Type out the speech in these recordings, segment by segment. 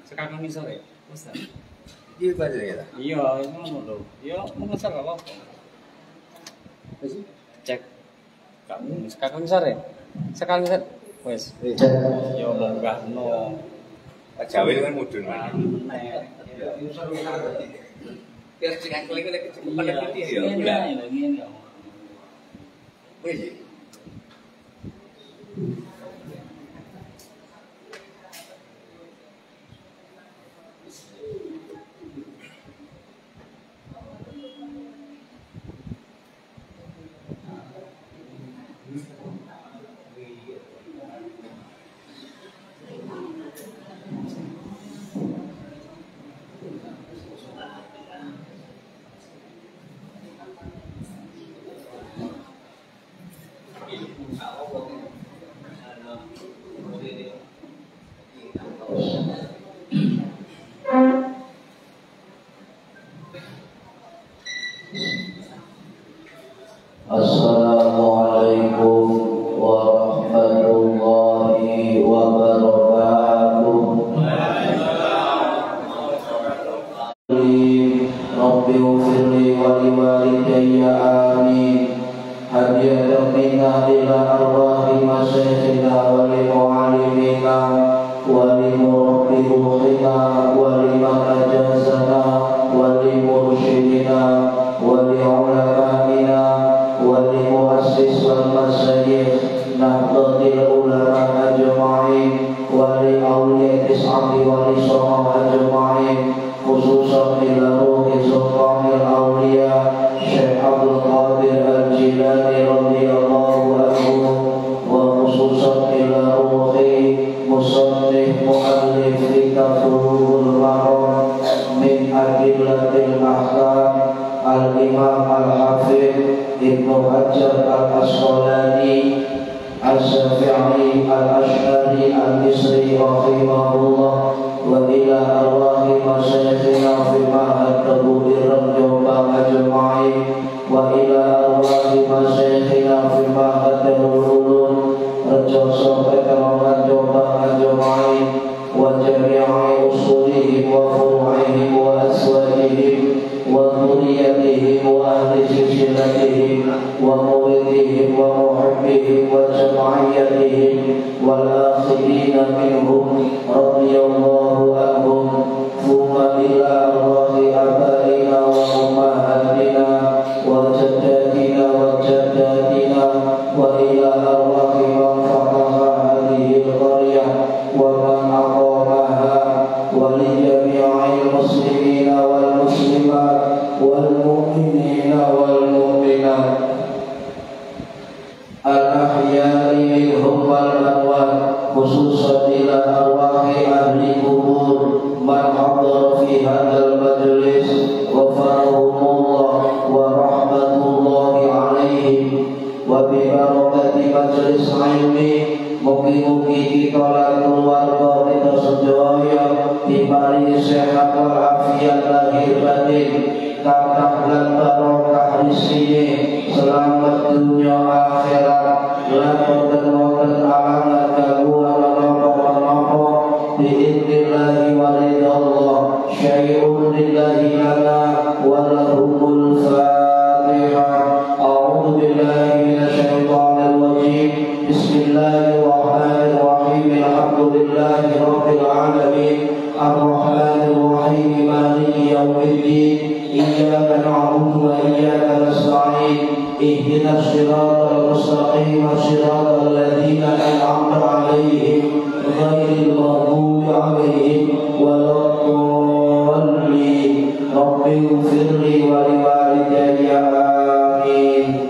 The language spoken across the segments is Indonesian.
Sekarang misal ya, Ustaz. Iya baca ya. Iya, ngono lho. Ya mungkin sak apa. Wis cek. Kamu sekarang misal ya. Sekarang misal wis. Ya munggah no. Pak Jawa kan mudun Mas. Biar jangan klik pada putih ya. Ngene ya. Wis. Assalamualaikum warahmatullahi wabarakatuh. Rabbi ufirli wa liwalidayya amin. Hadiyatan minna ila arwahi masyayikhina wa li mu'allimina wa li murabbi ruhina wa li man ajazana wa li mursyidina wa li ulama'ina ولمؤسس والمساجد نهضة العلماء أجمعين ولأولياء التسعة ولصحابة أجمعين خصوصا إلى روح سلطان الأولياء شيخ عبد القادر الجيلاني رضي الله عنه وخصوصا إلى روح مصنف مؤلف كتاب المرام من أدلة الأحكام الإمام الحافظ ابن حجر الأسقلاني الشافعي الأشعري المصري رحمه الله وإلى أرواح مشايخنا في معهد تبوير الجوبة أجمعين وإلى أرواح مشايخنا في معهد العلوم رجوسهم كرامة جوبة أجمعين وجميع أصولهم وفروعهم وأزواجهم وذريتهم وأهل سلسلتهم وموردهم ومحبهم وجمعيتهم والآخرين منهم رضي الله عنهم ثم إلى أرواح آبائنا وأمهاتنا وجداتنا وجداتنا وإلى أرواح من فتح هذه القرية ومن أقامها ولجميع المسلمين والمسلمات والمؤمنين والمؤمنات الأحياء منهم والأموات خصوصا إلى أرواح أهل القبور من حضر في هذا المجلس غفرهم الله ورحمة الله عليهم وببركة مجلس علمي mugi-mugi kita lan keluarga kita sedaya diparingi sehat walafiat lahir batin, kathah lan barokah rezeki, selamat dunia akhirat, lan boten alangan gangguan menapa-menapa biidznillah walidallah syai'un lillahi lana wa lahumul fatihah. A'udzu billahi minasyaitonir rajim. Bismillahirrahmanirrahim. Alhamdulillahi rabbil alamin. Ar-Rahmanir Rahim. Maliki yaumiddin. Iyyaka na'budu wa iyyaka nasta'in. Ihdinas siratal mustaqim. Siratal ladzina an'amta 'alaihim ghairil maghdubi 'alaihim waladdallin. Rabbi ighfirli wa liwalidayya amin.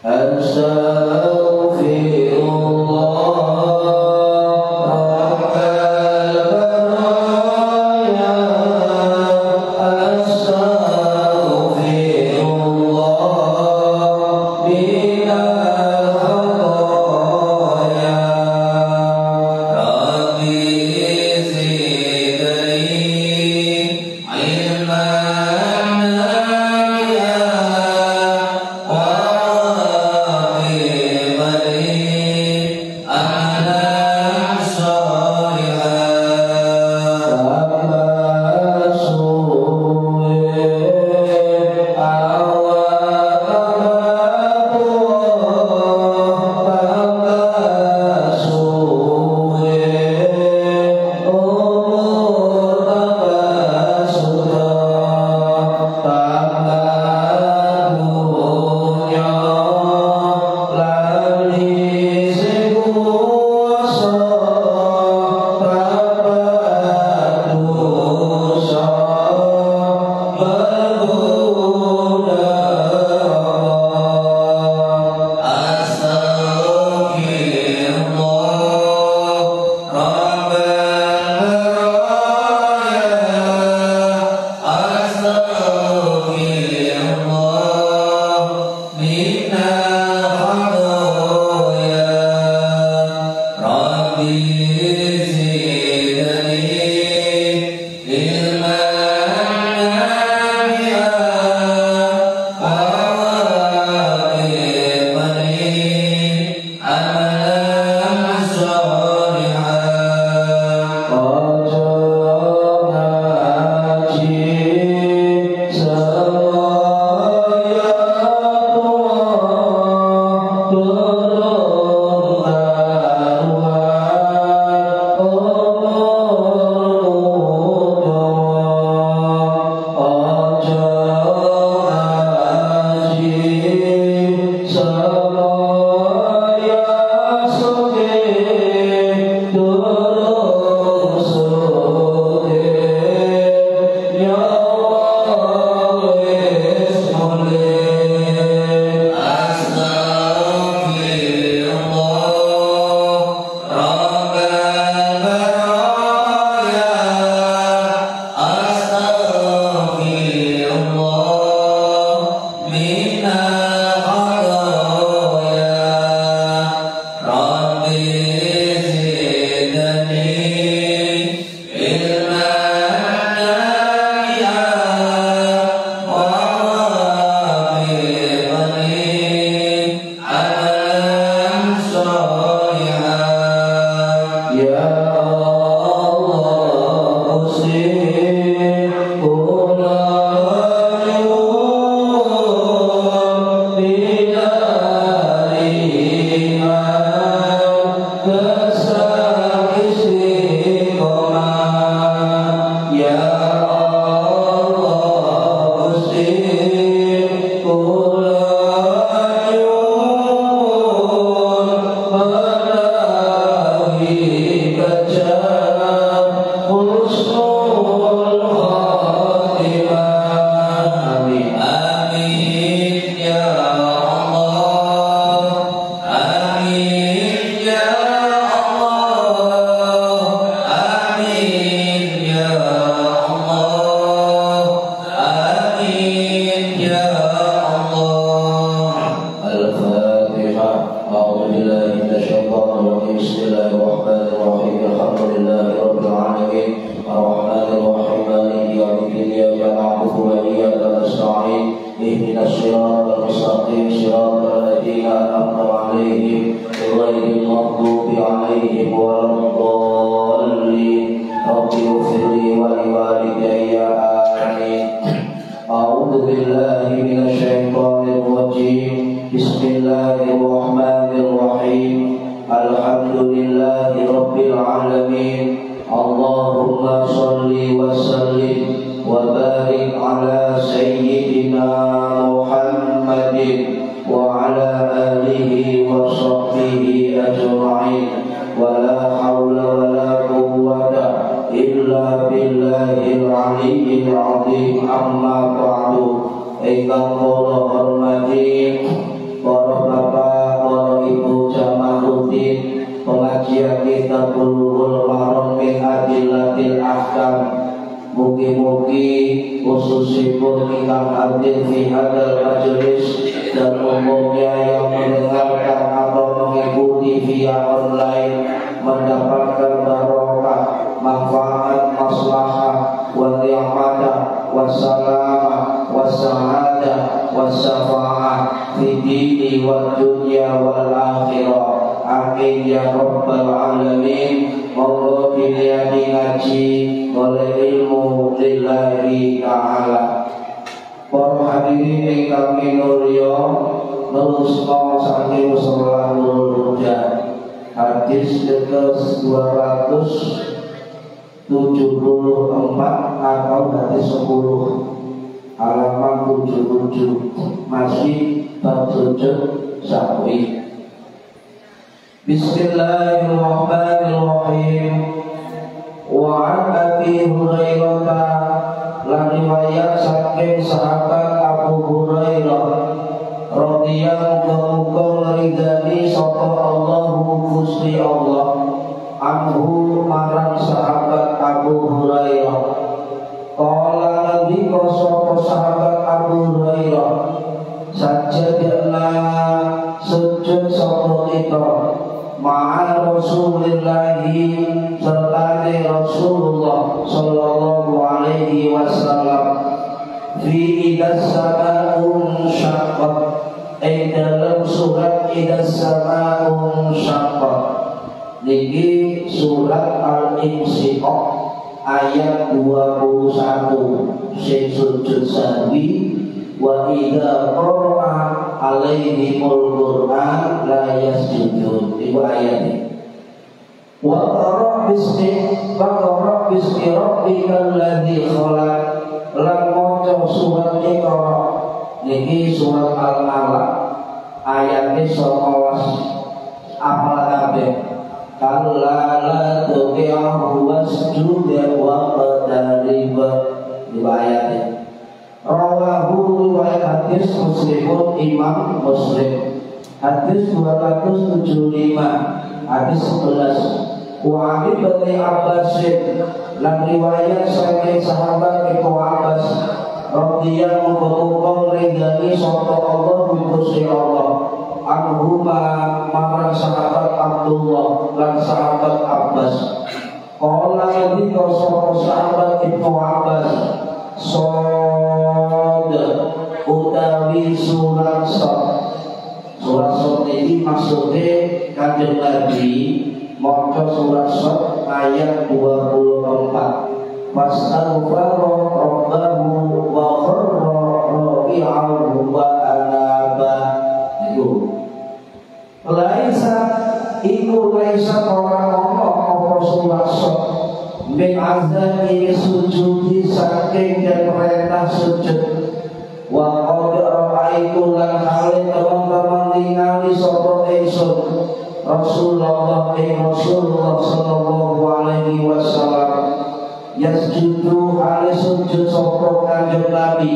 Astaghfirullah Sajadna sujud sapa kita ma'al Rasulillahi serta Rasulullah sallallahu alaihi wasallam fi idas sama'un syaqqat dalam surat idas sama'un syaqqat niki surat Al-Insyiqaq ayat 21 sing sujud sahwi wa idza qara'a alaihimul Qur'an la yasjudun iku ayat ini wa qara bismi rabbikal ladzi khalaq lan maca surat Iqra niki surat Al-Alaq ayat 19 apal kabeh kalla la tuqi'hu wasjud wa qatarib di ayat ini rawahu riwayat hadis Muslimun Imam Muslim hadis 275 hadis 11 wa Ali bin Abbas lan riwayat saking sahabat Ibnu Abbas radhiyallahu ridhani sapa Allah Gusti Allah anhuma marang sahabat Abdullah lan sahabat Abbas qala ketika sapa sahabat Ibnu Abbas Sod utawi surat Sod ini maksudnya Kanjeng Nabi maca surat Sod ayat 24 fastaghfara rabbahu wa kharra raki'an wa anaba itu laisa orang surat Sod min azami sujudi saking dan perintah sujud wa qad ra'aitu lan hale teman-teman ningali sapa ingsun Rasulullah sallallahu alaihi wasallam yasjudu hale sujud sapa Kanjeng Nabi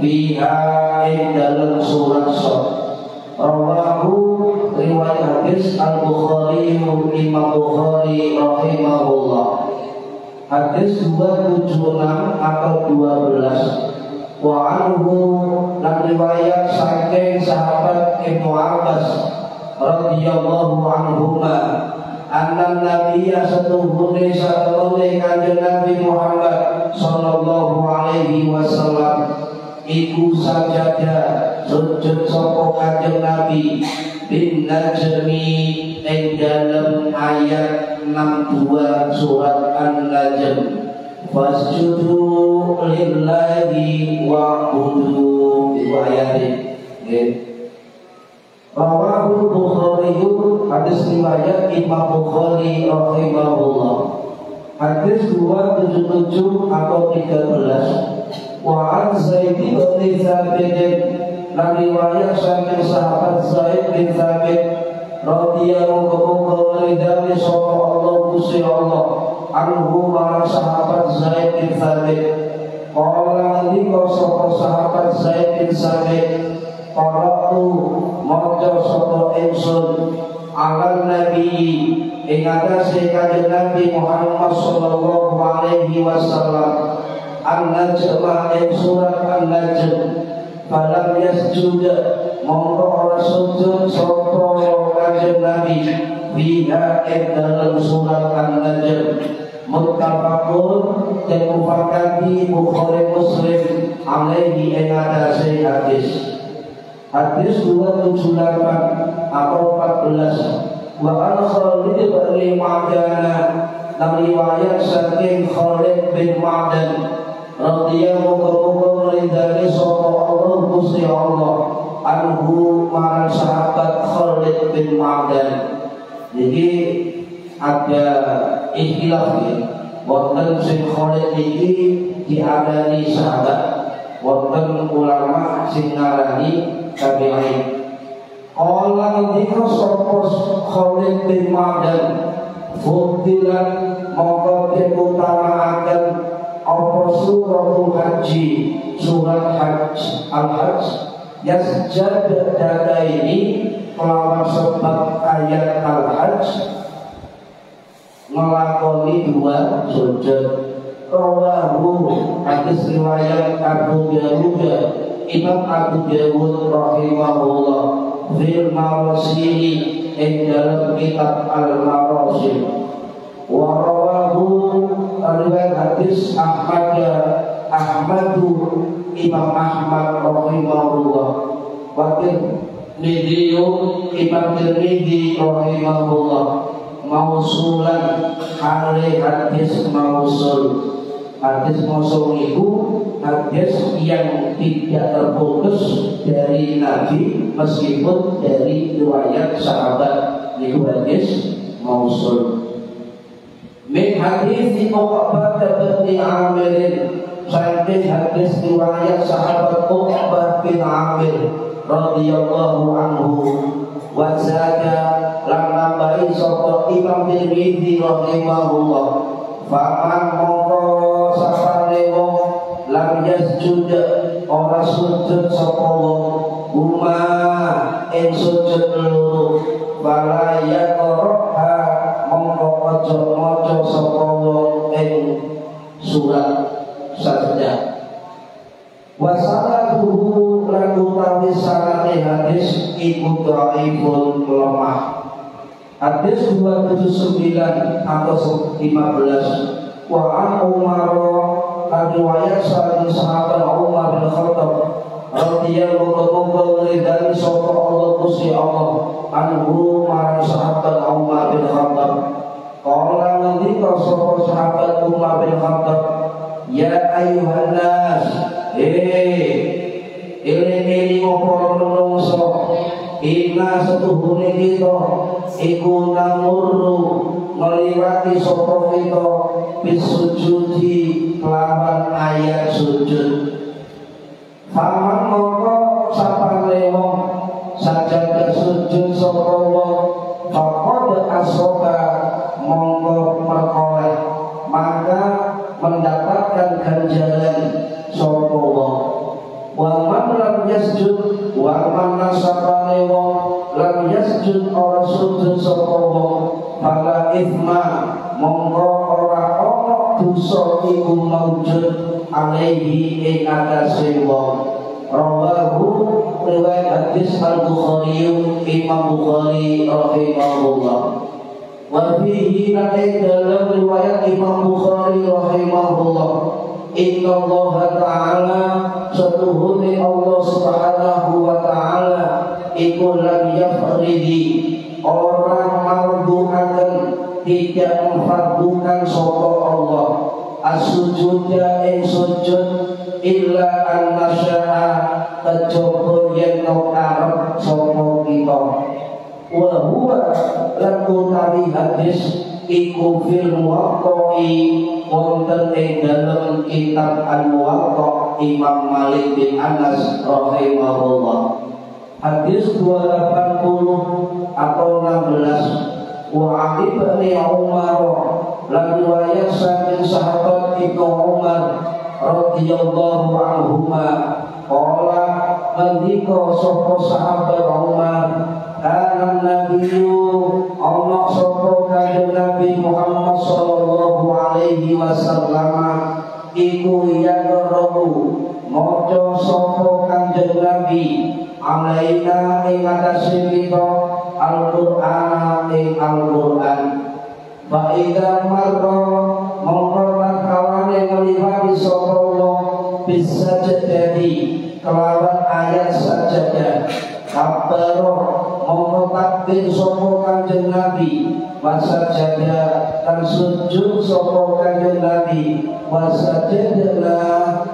biha ing dalam surat Sod rawahu riwayat hadis Al-Bukhari Imam Bukhari rahimahullah hadis 276 atau 12 wa anhu lan riwayat saking sahabat Ibnu Abbas radhiyallahu anhuma anna nabiyya satuhune satune Kanjeng Nabi Muhammad sallallahu alaihi wasallam iku sajada sujud sapa Kanjeng Nabi bin najmi ing dalam ayat 62 surat An-Najm fasjudu lillahi wa'budu itu ayat ini rawahu Bukhari hadis riwayat Imam Bukhari rahimahullah hadis 277 atau 13 wa an Zaid bin Thabit dan riwayat saking sahabat Zaid bin Thabit radhiyallahu anhu dari sapa Allah Gusti Allah anhu marang sahabat Zaid bin Thabit qala ngendika sapa sahabat Zaid bin Thabit qara'tu maca sapa ingsun ala nabi ing atase Kanjeng Nabi Muhammad sallallahu alaihi wasallam an-najm ing surat An-Najm falam yasjud mongko ora sujud sapa Kanjeng Nabi biha ing dalam surat An-Najm muttafaqun dan mufakati Bukhari Muslim alaihi ing atase hadis 278 atau 14 wa an Khalid bin Ma'dan dan riwayat saking Khalid bin Ma'dan radhiyallahu anhu dari sapa Allah Gusti Allah anhu marang sahabat Khalid bin Ma'dan. Jadi ada ikhtilaf ya. Wonten sing Khalid iki diadani sahabat, wonten ulama sing ngarani tabi'in. Qala ngendika sapa Khalid bin Ma'dan fudilan mongko diutamaaken apa suratul haji surat hajj al-hajj yasjad dadaini melawan sebab ayat al-hajj melakoni 2 sujud rawahu hadis riwayat Abu Dawud Imam Abu Dawud rahimahullah fil mawasili ing dalam kitab Al-Marasim. Wa rawahu riwayat hadis Ahmadu Imam Ahmad rahimahullah. Wakil Nidiyu Imam Tirmidzi rahimahullah. Mausulan hale hadis mausul. Hadis mausul itu hadis yang tidak terputus dari Nabi meskipun dari riwayat sahabat. Itu hadis mausul. Min hadis Uqbah bin Amir, saking hadis riwayat sahabat Uqbah bin Amir radhiyallahu anhu. Wa zada lan nambahi sapa Imam Tirmidzi rahimahullah. Faman mongko sapane wong lam yasjud ora sujud sapa wong huma ing sujud loro wala yaqra'a mongko aja maca sapa wong ing surat sajdah. Wasalatuhu lagu tadi sanate hadis iku dhaifun lemah. Hadis 279 atau 15. Wa an Umar riwayat sahabat Umar bin Khattab radhiyallahu anhu dari sapa Allah Gusti Allah anhu marang sahabat Umar bin Khattab. Qala nanti sapa sahabat Umar bin Khattab, ya ayuhan nas, ini para menungso, inna setuhune kita iku namurru ngliwati sapa kita bisujudi kelawan ayat sujud. Faman mongko sapane wong sajada sujud sapa wong faqad asoba mongko perkoleh maka mendapatkan ganjaran sapa wong. Wa man lam yasjud wa man nasabane wong lam yasjud ora sujud sapa wong fala ithma mongko ora ana dosa iku maujud alaihi ing atase wong. Rawahu riwayat hadis Al-Bukhari Imam Bukhari rahimahullah. Wa fihi dalam riwayat Imam Bukhari rahimahullah, inna Allah ta'ala setuhuni Allah subhanahu wa ta'ala iku lam yafridi orang mardu'akan tidak memfardukan sapa Allah as-sujuda ing sujud illa an-nasya'a kejaba yen arep sapa kita. Wa huwa laku tari hadis iku fil muwaqqi wonten ing dalem kitab Al-Muwatta Imam Malik bin Anas rahimahullah. Hadis 280 atau 16. Wa ibni Umar lan riwayat saking sahabat Ibnu Umar radhiyallahu anhuma qala ngendika sapa sahabat Umar kana nabiyyu ana sapa kanjeng Nabi Muhammad sallallahu alaihi wasallam iku yaqra'u maca sapa kanjeng Nabi alaina ing atase kita Al-Qur'an ing Al-Qur'an. Fa idza marra mongko kawane ngliwati sapa Allah bisa jadi kelawan ayat sajadah kabaro mongko takbir sapa kanjeng Nabi wasajada dan sujud sapa kanjeng Nabi wasajada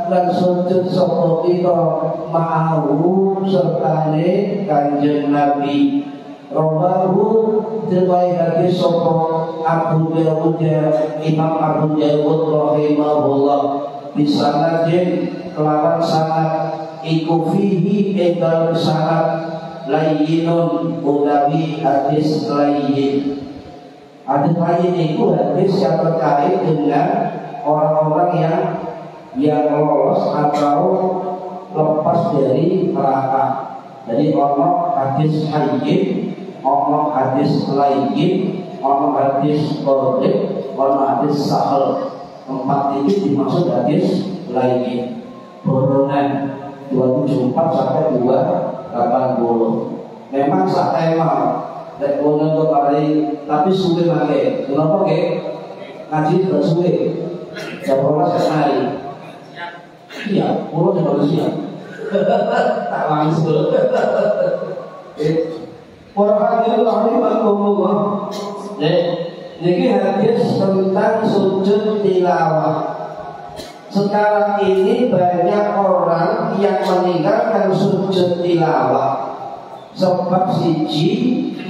dan sujud sapa kita ma'ahu sertane kanjeng Nabi. Rawahu riwayat hadis sapa Abu Dawud Imam Abu Dawud rahimahullah bisanadin kelawan sanad iku fihi edal sanad layyinun utawi hadis layyin. Hadis layyin itu hadis yang terkait dengan orang-orang yang lolos atau lepas dari neraka. Jadi ono hadis hayyin, ono hadis layyin, ono hadis qadib, ono hadis sahal. Empat ini dimaksud hadis layyin. Borongan 274 sampai 280. Memang satema Nek wong ngantuk kali tapi suwe mangke. Kenapa nggih? Ngaji juga suwe. Jam 12 sekali. Iya, pulau di Malaysia. Tak langsung. Orang hadirin rahimakumullah. Ini hadis tentang sujud tilawah. Sekarang ini banyak orang yang meninggalkan sujud tilawah. Sebab siji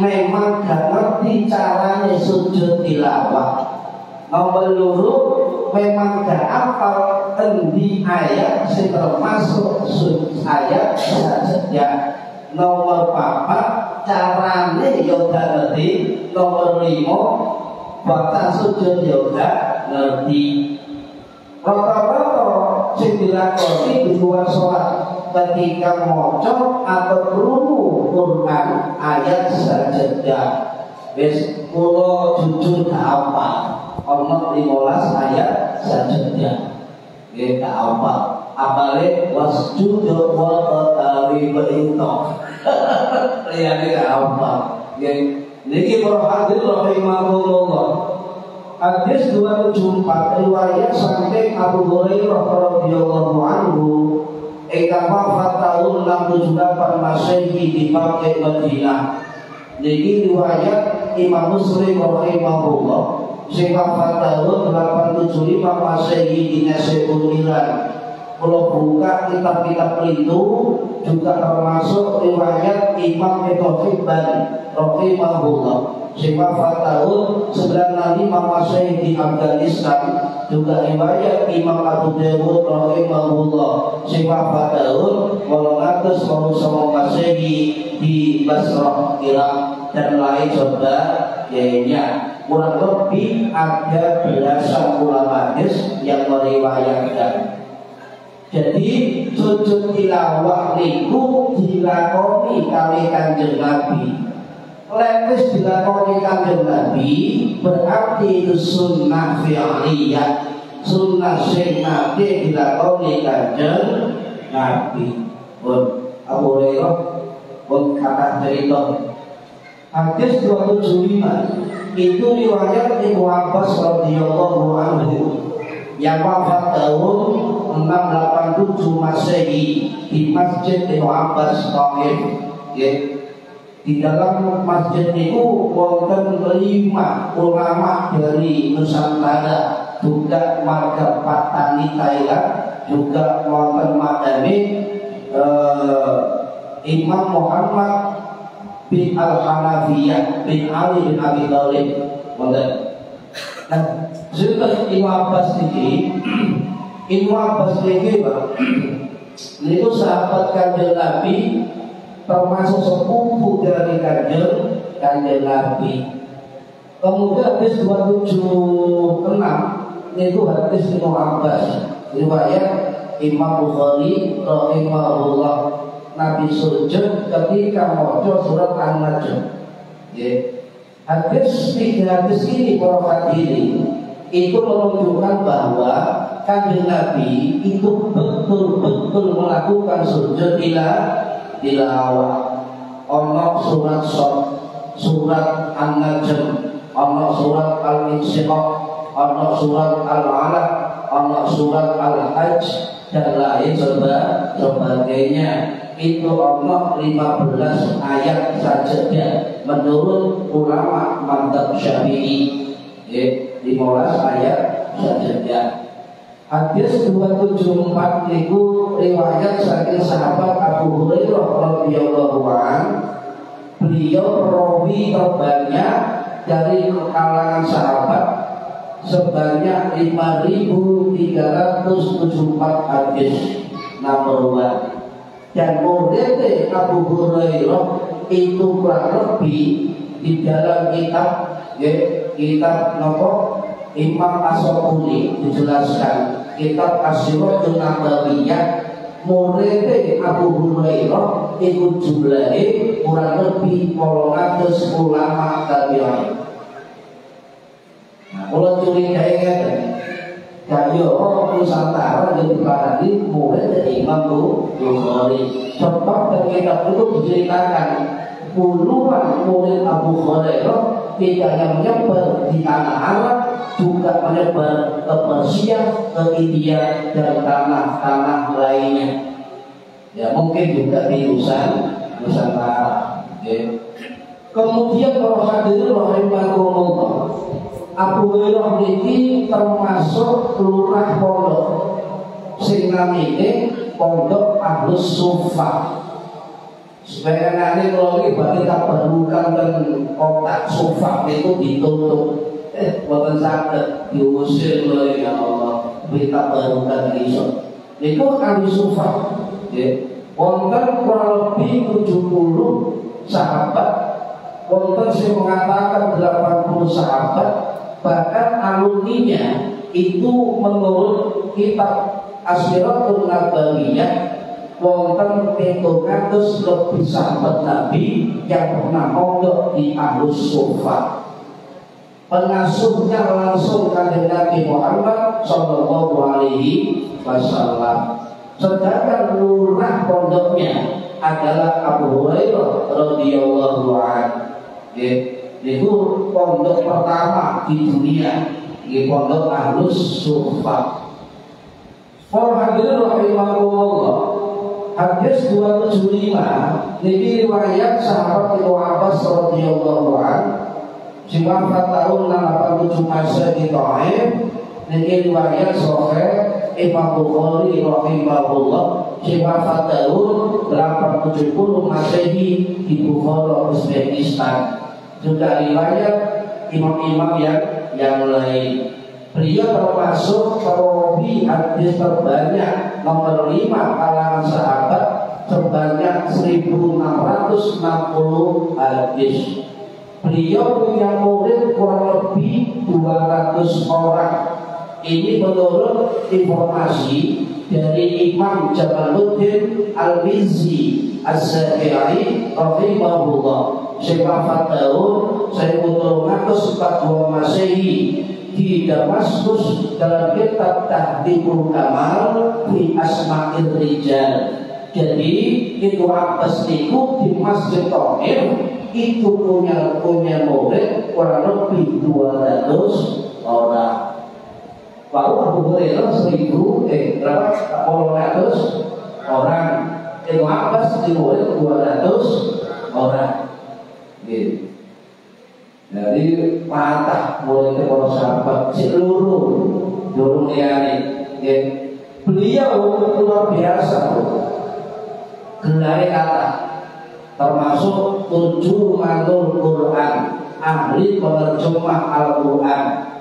memang gak ngerti caranya sujud tilawah. Nomor loro memang gak hafal endi ayat sing termasuk ayat saja. Nomor 4 carane yo gak ngerti. Nomor 5 batas sujud yo gak ngerti. Rata-rata sing dilakoni di luar sholat ketika maca atau krungu Quran ayat sajadah. Wis kula jujur gak apa. Ono 15 ayat sajadah. Nggih gak apa. Apale wasjud wa qatari ba'inta. Liyane gak apa. Nggih niki para hadirin rahimahullah. Hadis 274 riwayat saking Abu Hurairah radhiyallahu anhu ingkang wafat tahun 678 Masehi di Makkah Madinah. Niki riwayat Imam Muslim rahimahullah sing wafat tahun 875 Masehi di Nasibul Iran. Kalau buka kitab-kitab itu juga termasuk riwayat Imam Ibnu Hibban rahimahullah sing wafat tahun 95 Masehi di Afghanistan. Juga riwayat Imam Abu Dawud rahimahullah sing wafat tahun 809 Masehi di Basrah Irak dan lain sebagainya. Kurang lebih ada belasan ulama hadis yang meriwayatkan. Jadi sujud tilawah niku dilakoni kali Kanjeng Nabi. Lepas dilakoni Kanjeng Nabi berarti itu sunnah fi'liyah, sunnah sing nabi dilakoni Kanjeng Nabi. Abu Hurairah kata cerita hadis 275 itu riwayat Ibnu Abbas radhiyallahu anhu yang wafat tahun 687 Masehi di Masjid Ibnu Abbas Taif. Di dalam masjid itu wonten 5 ulama dari Nusantara, juga warga Patani Thailand, juga wonten madani Imam Muhammad bin Al-Hanafiyah bin Ali bin Abi Thalib. Nah, sinten Imam Abbas niki? Imam Abbas niki, Pak. Niku sahabat Kanjeng Nabi, termasuk sepupu dari Kanjeng Nabi. Kemudian hadis 276 itu hadis Imam Abbas, riwayat Imam Bukhari rahimahullah. Nabi sujud ketika maca surat An-Najm. Hadis 3 hadis ini para hadirin itu menunjukkan bahwa Kanjeng Nabi itu betul-betul melakukan sujud tilawah. Ono surat An-Najm, ono surat Al-Insyiqaq, ono surat Al-Alaq, ono surat Al-Hajj dan lain sebagainya. Itu ono 15 ayat saja menurut ulama mazhab Syafi'i. 15 ayat saja. Hadis 274 itu riwayat saking sahabat Abu Hurairah radhiyallahu anhu. Beliau perawi terbanyak dari kalangan sahabat sebanyak 5.374 hadis nomor 1. Dan murid Abu Hurairah itu kurang lebih di dalam kitab nopo Imam As-Sabuni dijelaskan kitab As-Siratul Nabawiyah. Murid Abu Hurairah itu jumlahnya kurang lebih 800 ulama tabi'in. Nah, kalau curigai Kayo Nusantara jadi paradi mulai dari Imam Bukhari. Sebab dalam kitab itu diceritakan puluhan murid Abu Hurairah tidak hanya menyebar di tanah Arab, juga menyebar ke Persia, ke India dan tanah-tanah lainnya. Ya mungkin juga di Nusantara. Ya. Kemudian para hadirin rahimakumullah, Abu Hurairah ini termasuk lurah pondok sing namine Pondok Ahlus Sufah. Supaya nanti kalau ini bagi tabarukan dan kotak Sufah itu ditutup, bukan sakit diusir oleh ya Allah, kita tabarukan iso. Itu Ahlus Sufah. Wonten kurang lebih 70 sahabat, wonten yang mengatakan 80 sahabat, bahkan alumninya itu menurut kitab Asyiratul Nabawiyah wonten 700 lebih sahabat Nabi yang pernah mondok di Ahlus Sufah. Pengasuhnya langsung kanjeng Nabi Muhammad Sallallahu Alaihi Wasallam. Sedangkan lurah pondoknya adalah Abu Hurairah radhiyallahu anhu. Itu pondok pertama di dunia, di Pondok Ahlus Sufah. Para hadirin rahimakumullah, hadis 275 ini riwayat sahabat Ibnu Abbas radhiyallahu anhu, sing wafat tahun 87 Masehi di Taif. Ini riwayat sahih Imam Bukhari rahimahullah, sing wafat tahun 870 Masehi di Bukhara, Uzbekistan. Juga riwayat imam-imam yang lain. Beliau termasuk perawi hadis terbanyak nomor 5 kalangan sahabat sebanyak 1660 hadis. Beliau punya murid kurang lebih 200 orang. Ini menurut informasi dari Imam Jamaluddin Al-Mizzi Az-Zahirai rahimahullah, wafat tahun 1342 Masehi di Damaskus dalam kitab Tahdhibul Kamal fi Asma'ir Rijal. Jadi itu Abbas itu di Masjid Taif itu punya murid kurang lebih 200 orang. Baru Abu Hurairah 800 orang. Itu Abbas di murid 200 orang. Gitu. Jadi patah muridnya para sahabat seluruh liyane. Beliau luar biasa, gelar kata termasuk turjumanul Quran, ahli penerjemah Al-Quran.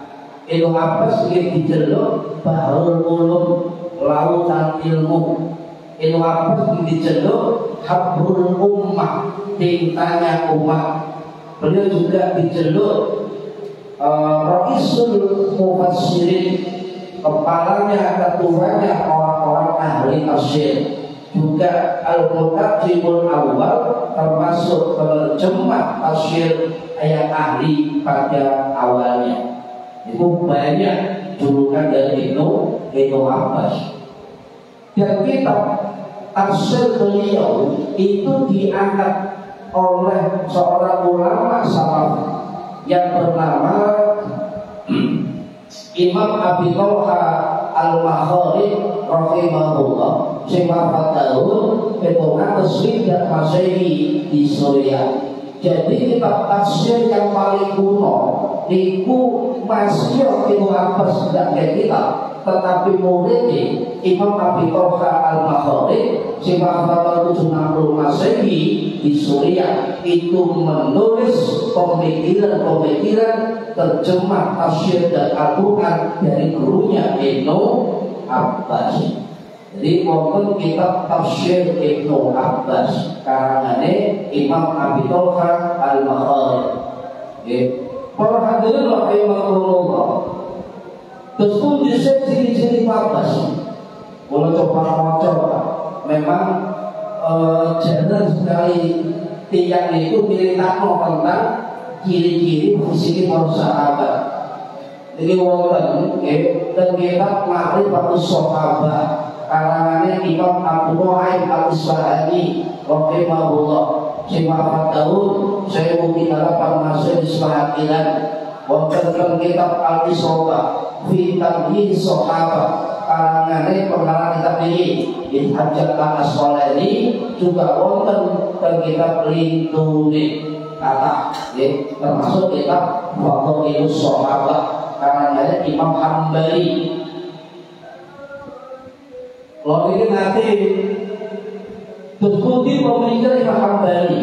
Ibnu Abbas ini dijeluk Bahrul Ulum, lautan ilmu. Ibnu Abbas ini dijeluk Habrul Ummah, tintanya umat. Beliau juga dijeluk Ra'isul Mufassirin, kepalanya, ketuanya orang-orang ahli tafsir. Juga Al-Muqaddimul Awal, termasuk penerjemah tafsir yang ahli pada awalnya. Itu banyak julukan dari Ibnu Abbas. Dan kitab tafsir beliau itu diangkat oleh seorang ulama salaf yang bernama Imam Abi Thalha Al-Makhari rahimahullah, sing wafat tahun 700 Masehi di Suriah. Jadi kitab tafsir yang paling kuno niku masih Ibnu Abbas tidak kayak kita, tetapi muridnya Imam Abi Thalha Al-Makhari sing wafat 760 Masehi di Suriah itu menulis pemikiran terjemah tafsir dan Al-Quran dari gurunya Ibnu Abbas. Jadi wonten kitab tafsir Ibnu Abbas karangane Imam Abi Thalha Al-Makhari. Para hadirin rahimakumullah, terus pun dhisik ciri-ciri Abbas. Kalau coba maca, memang jarang sekali tiang itu ceritakan tentang ciri-ciri fisik para sahabat. Jadi wonten dan kitab Ma'rifatus Shahabah karangannya Imam Abu Nu'aim Al-Isfahani rahimahullah. sing wafat tahun 1389 wonten kitab Al-Isra fi Tamyiz Sahabat karangane pengarang kitab ini Hajjat As-Sholani juga wonten kitab Lintune kata termasuk kitab Fadhailus Sahabat karangane Imam Hambali. Kalau ini nanti Terkuti pemikiran Imam Hambali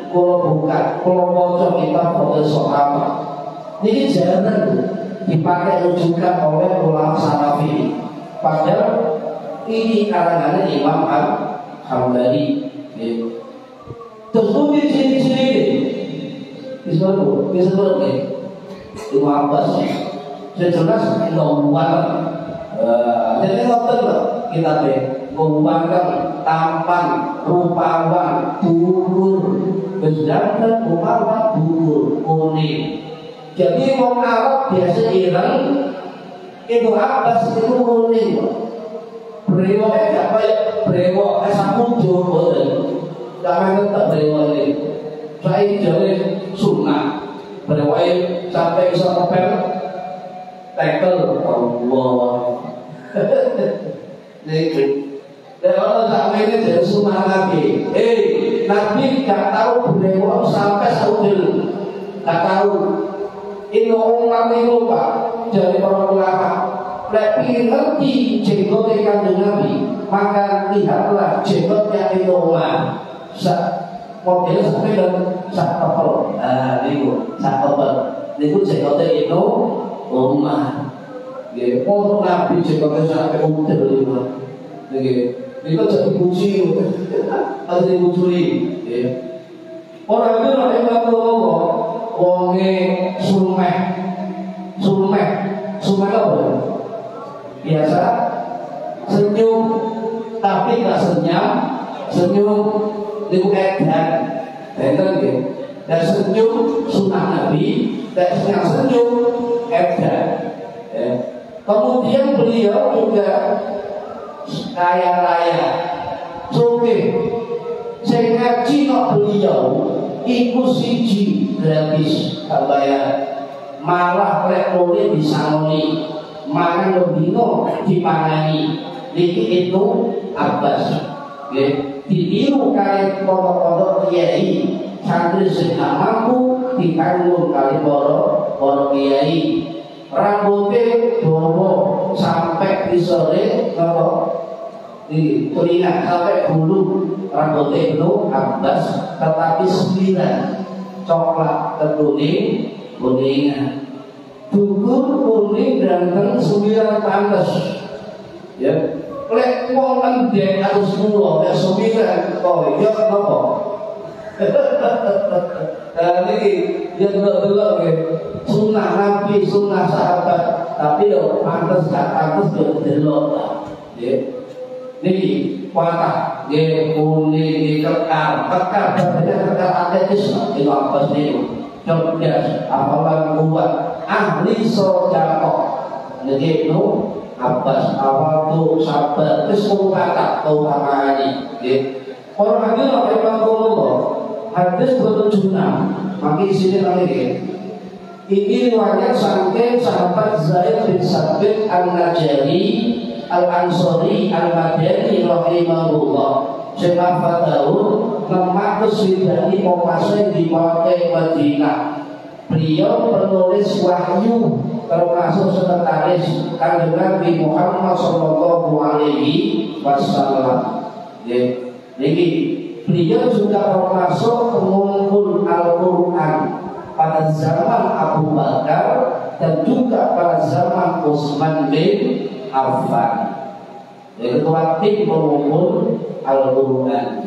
kalau bukan, kalau baca kitab Fadhailus Sahabat ini jarang dipakai rujukan oleh ulama Salafi. Padahal ini karangan Imam Hambali. Terus di sini disebut Imam Abbas. Jelas nomor. Jadi nonton kita mengubahkan tampan, rupawan, burur, sedangkan rupawan, burur, kuning. Jadi orang Arab biasa ireng itu Abbas itu kuning. Brewoknya tidak kayak brewok samujo, jangan tetap brewok ini. Saya jadi sunnah. Brewoknya sampai bisa kepel, tekel, Allah. Dan Allah tak ini jadi sunnah Nabi. Nabi tidak tahu brewok sampai saudil, tidak tahu. Ini orang itu Pak dari para ulama. Lebih ngerti jenggotnya Kanjeng Nabi, maka lihatlah jenggotnya itu Umar. Modelnya sampai dan sak kepel. Niku sak kepel. Niku jenggotnya itu Umar. Nggih, untuk Nabi jenggotnya sampai udel niku. Nggih. Niku jadi puji. Ada dipuji. Nggih. Orang itu nek ngomong wonge sumeh apa? Biasa senyum tapi nggak senyum niku edan nggih. Dan senyum sunnah Nabi, dan senyum edan. Kemudian beliau juga kaya raya, sugih. Sing ngaji kok beliau iku siji gratis gak bayar, malah lek mulai disangoni mangan lebino dipanani. Niki itu Abbas nggih ditiru kali pondok-pondok kiai santri sing mampu ditanggung kali para kiai. Rambutnya dawa sampai di sore napa di telinga sampai bulu rambutnya itu Abbas, tetapi 9 coklat kuning kuningan, dukur kuning ganteng 9 pantes. Ya, lek wong endek harus mulo ya 9 kok ya napa? Niki ya delok nggih. Sunnah Nabi, sunnah sahabat, tapi yo pantes gak pantes yo delok lah. Nggih. Niki patah nggih kuning kekar berarti kekar atletis itu apa sih? Cerdas, apalan kuat, ahli sedekah. Niki itu Abbas awal tu sabar terus kata tau kamani. Nggih. Orang hadis rahimahullah hadis 26 maki sini lagi. Ini riwayat sampai sahabat Zaid bin Sabit An-Najari Al-Ansari Al-Madani rahimahullah. Seberapa tahun 600 populasi di Madinah. Beliau penulis wahyu termasuk sekretaris Kanjeng Nabi Muhammad sallallahu alaihi wasallam. Jadi beliau juga termasuk pengumpul Al-Quran pada zaman Abu Bakar dan juga pada zaman Utsman bin Affan. Jadi ketua tim pengumpul Al-Quran.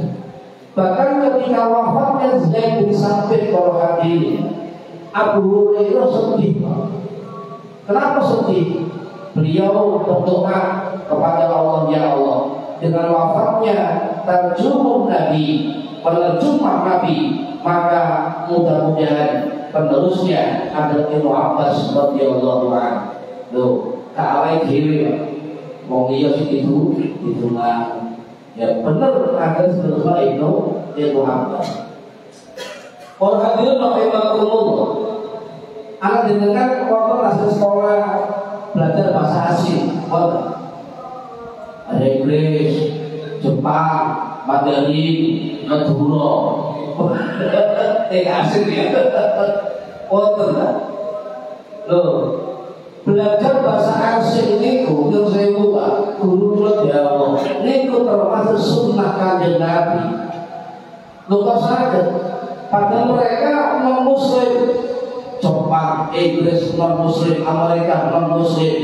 Bahkan ketika wafatnya Zaid bin Sabit kalau hadir, Abu Hurairah sedih. Kenapa sedih? Beliau berdoa kepada Allah, ya Allah, dengan wafatnya terjemah Nabi, penerjemah Nabi, maka mudah-mudahan penerusnya adalah Ibnu Abbas radhiyallahu anhu. Loh, kawai dhewe wong liya sing itu nang ya bener ada seterusnya Ibnu Abbas. Orang hadirin rahimakumullah. Anak jenengan waktu hasil sekolah belajar bahasa asing, ada Inggris, Jepang, Mandarin, Madura, asing ya. Loh, belajar bahasa asing niku yang saya buka guru kula Jawa niku termasuk sunnah Kanjeng Nabi. Loh kok saged? Padahal mereka non muslim, Jepang, Inggris non muslim, Amerika non muslim.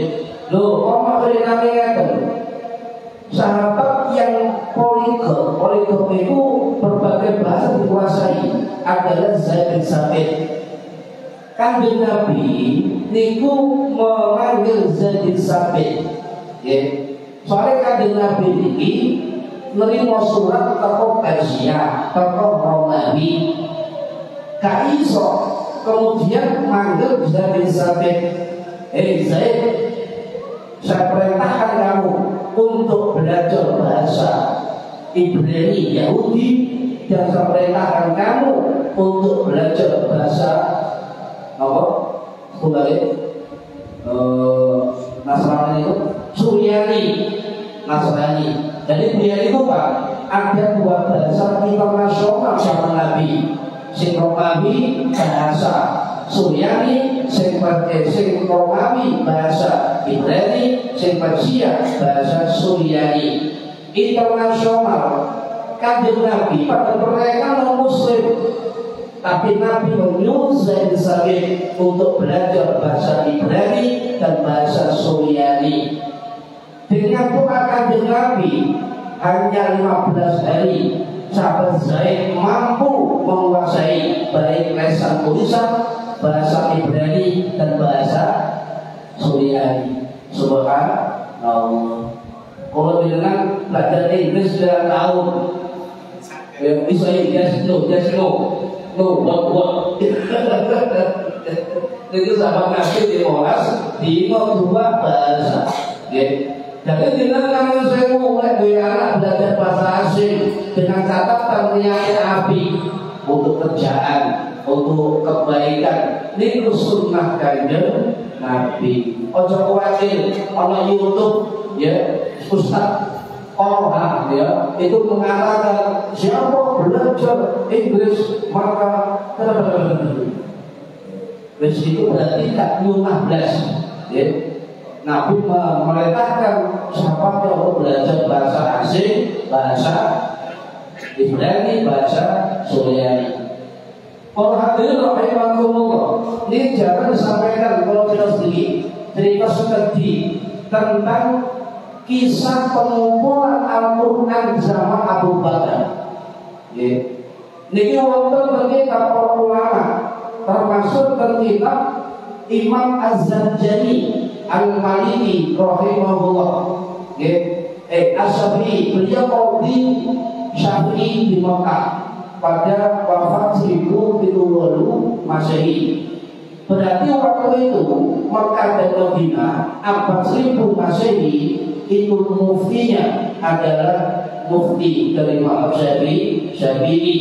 Loh, kok maksudnya kami ngeten? Sahabat yang poliglot itu berbagai bahasa dikuasai adalah Zaid bin Sabit. Kanjeng Nabi niku memanggil Zaid bin Sabit. Soalnya kanjeng Nabi ini nerima surat teko Persia, teko Romawi. Gak iso kemudian manggil Zaid bin Sabit. Zaid, saya perintahkan kamu untuk belajar bahasa Ibrani Yahudi dan saya perintahkan kamu untuk belajar bahasa apa? Nasrani itu Suryani, Nasrani. Jadi beliau itu Pak, ada dua bahasa internasional sama Nabi. Sing Romawi bahasa Suryani, sing Romawi bahasa Ibrani, sing Persia bahasa Suryani. Internasional. Kanjeng Nabi pada mereka non muslim, tapi Nabi menyuruh Zaid bin Sabit untuk belajar bahasa Ibrani dan bahasa Suryani. Dengan doa Kanjeng Nabi hanya 15 hari sahabat Zaid mampu menguasai baik lesan tulisan bahasa Ibrani dan bahasa Suryani. Subhanallah. Kalau dengan belajar Inggris sudah tahu, bisa yes no, what. Itu sahabat Nabi di Monas di dua bahasa. Jadi dengan saya mulai dari anak belajar bahasa asing dengan catatan niatnya api untuk kerjaan, untuk kebaikan. Ini sunnah Kanjeng Nabi. Ojo khawatir, ono YouTube ya, Ustaz orang ya itu mengatakan siapa belajar Inggris maka itu berarti tak 15 ya. Nabi memerintahkan siapa yang belajar bahasa asing, bahasa Ibrani, bahasa Suryani. Kalau hadirin rahimakumullah, ini jangan disampaikan kalau tidak sedikit cerita sedikit tentang kisah pengumpulan Al-Quran zaman Abu Bakar. Niki wonten bagi para ulama, termasuk kitab Imam Az-Zanjani Al-Maliki rahimahullah. As-Syafi'i, beliau qadhi Syafi'i di Mekah pada wafat 1030 Masehi. Berarti waktu itu Mekah dan Madinah abad 1000 Masehi itu muftinya adalah mufti dari Imam Syafi'i.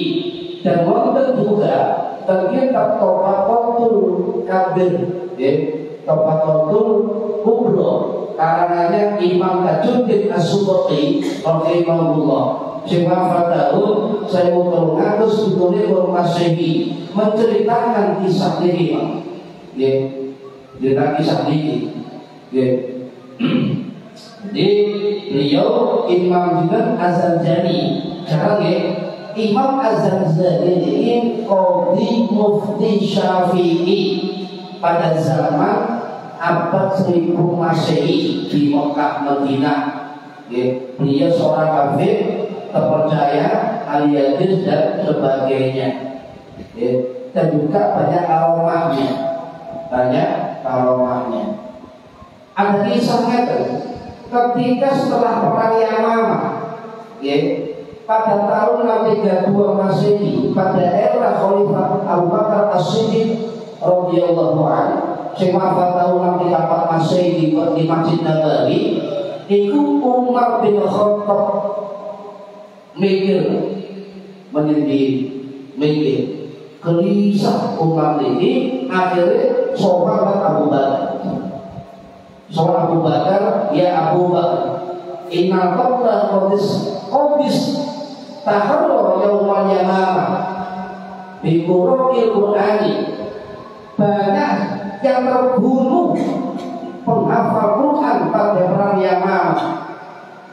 Dan wonten juga terkitab Tobaqatul Kabir, Tobaqatul Kubro, karangannya Imam Tajuddin As-Subaki rahimahullah. Sing wafat tahun 1330 Masehi, menceritakan kisah ini, cerita kisah ini. Jadi beliau Imam Az-Zanjani, sekarang Imam Az-Zanjani ini qadhi mufti Syafi'i pada zaman abad 1000 Masehi di Mekah Madinah. Beliau seorang kafir, terpercaya, ahli hadis dan sebagainya. Dan juga banyak aromanya, Ada kisahnya ketika setelah perang Yamamah, pada tahun 632 Masehi, pada era Khalifah Abu Bakar As-Siddiq radhiyallahu anhu, sing wafat tahun 634 Masehi di Masjid Nabawi, itu Umar bin Khattab mikir gelisah umat ini, akhirnya sopan Abu Bakar. Sopan Abu Bakar, ya Abu Bakar, innal qabla qadis taharra yaumal yamamah bi qur'il qur'ani. Banyak yang terbunuh penghafal Quran pada perang Yamamah.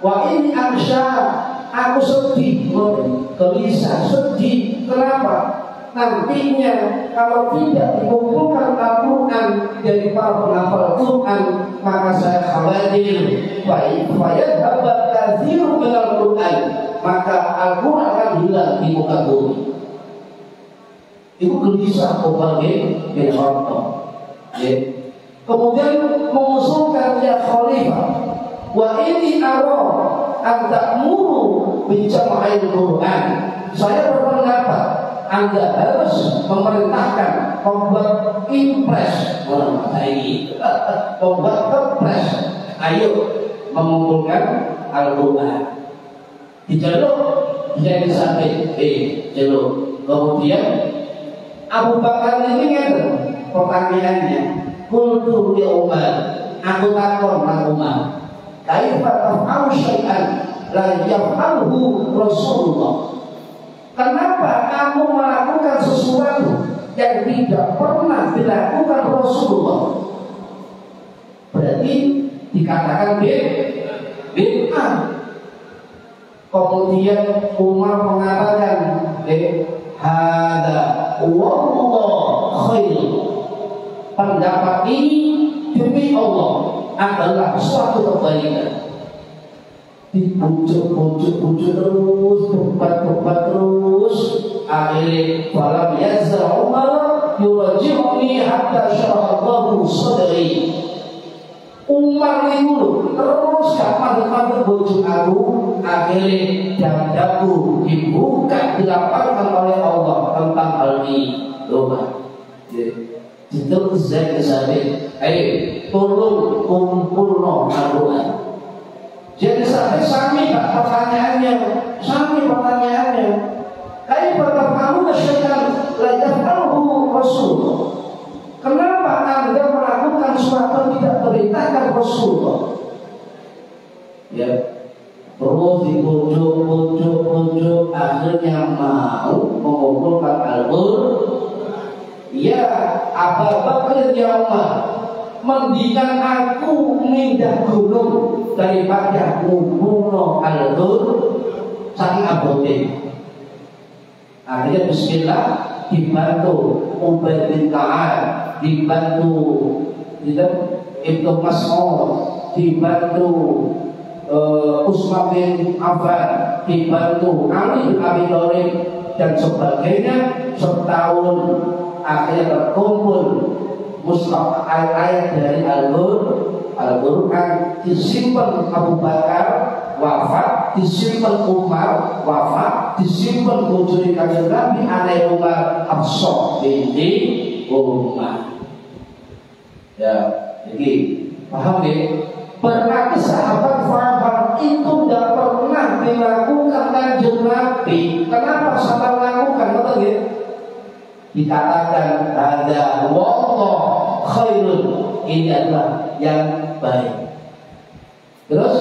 Wa ini aku sedih, gelisah, sedih. Kenapa? Nantinya kalau tidak dikumpulkan Al-Quran dari para penghafal Quran, maka saya khawatir bayat habat kathir minal Quran, maka Al-Quran akan hilang di muka bumi. Itu gelisah Umar bin Khattab. Kemudian mengusulkan ya Khalifah, wa ini arah antakmuru bijama'il Quran. Saya berpendapat Anda harus memerintahkan membuat impres, membuat kepres. Ayo mengumpulkan Al-Quran. Dijaluk jadi sampai jaluk. Kemudian Abu Bakar ini kan pertanyaannya, kultu ya Umar, aku takon nang Umar, kaifa taf'alu syai'an la yaf'alhu Rasulullah. Kenapa kamu melakukan sesuatu yang tidak pernah dilakukan Rasulullah? Berarti dikatakan bid'ah. Kemudian Umar mengatakan, hada wallahu khair. Pendapat ini demi Allah adalah suatu kebaikan. Dibujuk terus, debat terus. Akhirnya falam yazra Umar yuraji'uni hatta syarallahu sadri. Umar itu terus gak pantas bujuk aku. Akhirnya dadaku dibuka, dilapangkan oleh Allah tentang hal ini. Doa itu saya kesana. Ayo tolong kumpulno Al-Quran. Jadi sami pertanyaannya, kaifa taf'aluna syai'an la yaf'aluhu Rasulullah. Kenapa Anda melakukan sesuatu yang tidak perintahkan Rasulullah? Ya, terus dibujuk, akhirnya mau mengumpulkan Al-Quran. Ya, Abu Bakar ya Umar, mendingan aku mindah gunung daripada ngumpulno Al-Quran saking abote. Akhirnya bismillah dibantu Ubay bin Ka'ab, dibantu Ibnu Mas'ud, dibantu Utsman bin Affan, dibantu Ali bin Abi Thalib dan sebagainya. Setahun akhirnya terkumpul mushaf ayat-ayat dari Al-Quran, disimpan Abu Bakar wafat, disimpan Umar wafat, disimpan bujuri kanjeng Nabi anak Umar Hafsah binti Umar. Ya, jadi paham ya? Berarti sahabat faham itu tidak pernah dilakukan kanjeng Nabi. Kenapa sahabat lakukan? Betul ya? Dikatakan ada wallahu khairun, ini adalah yang baik. Terus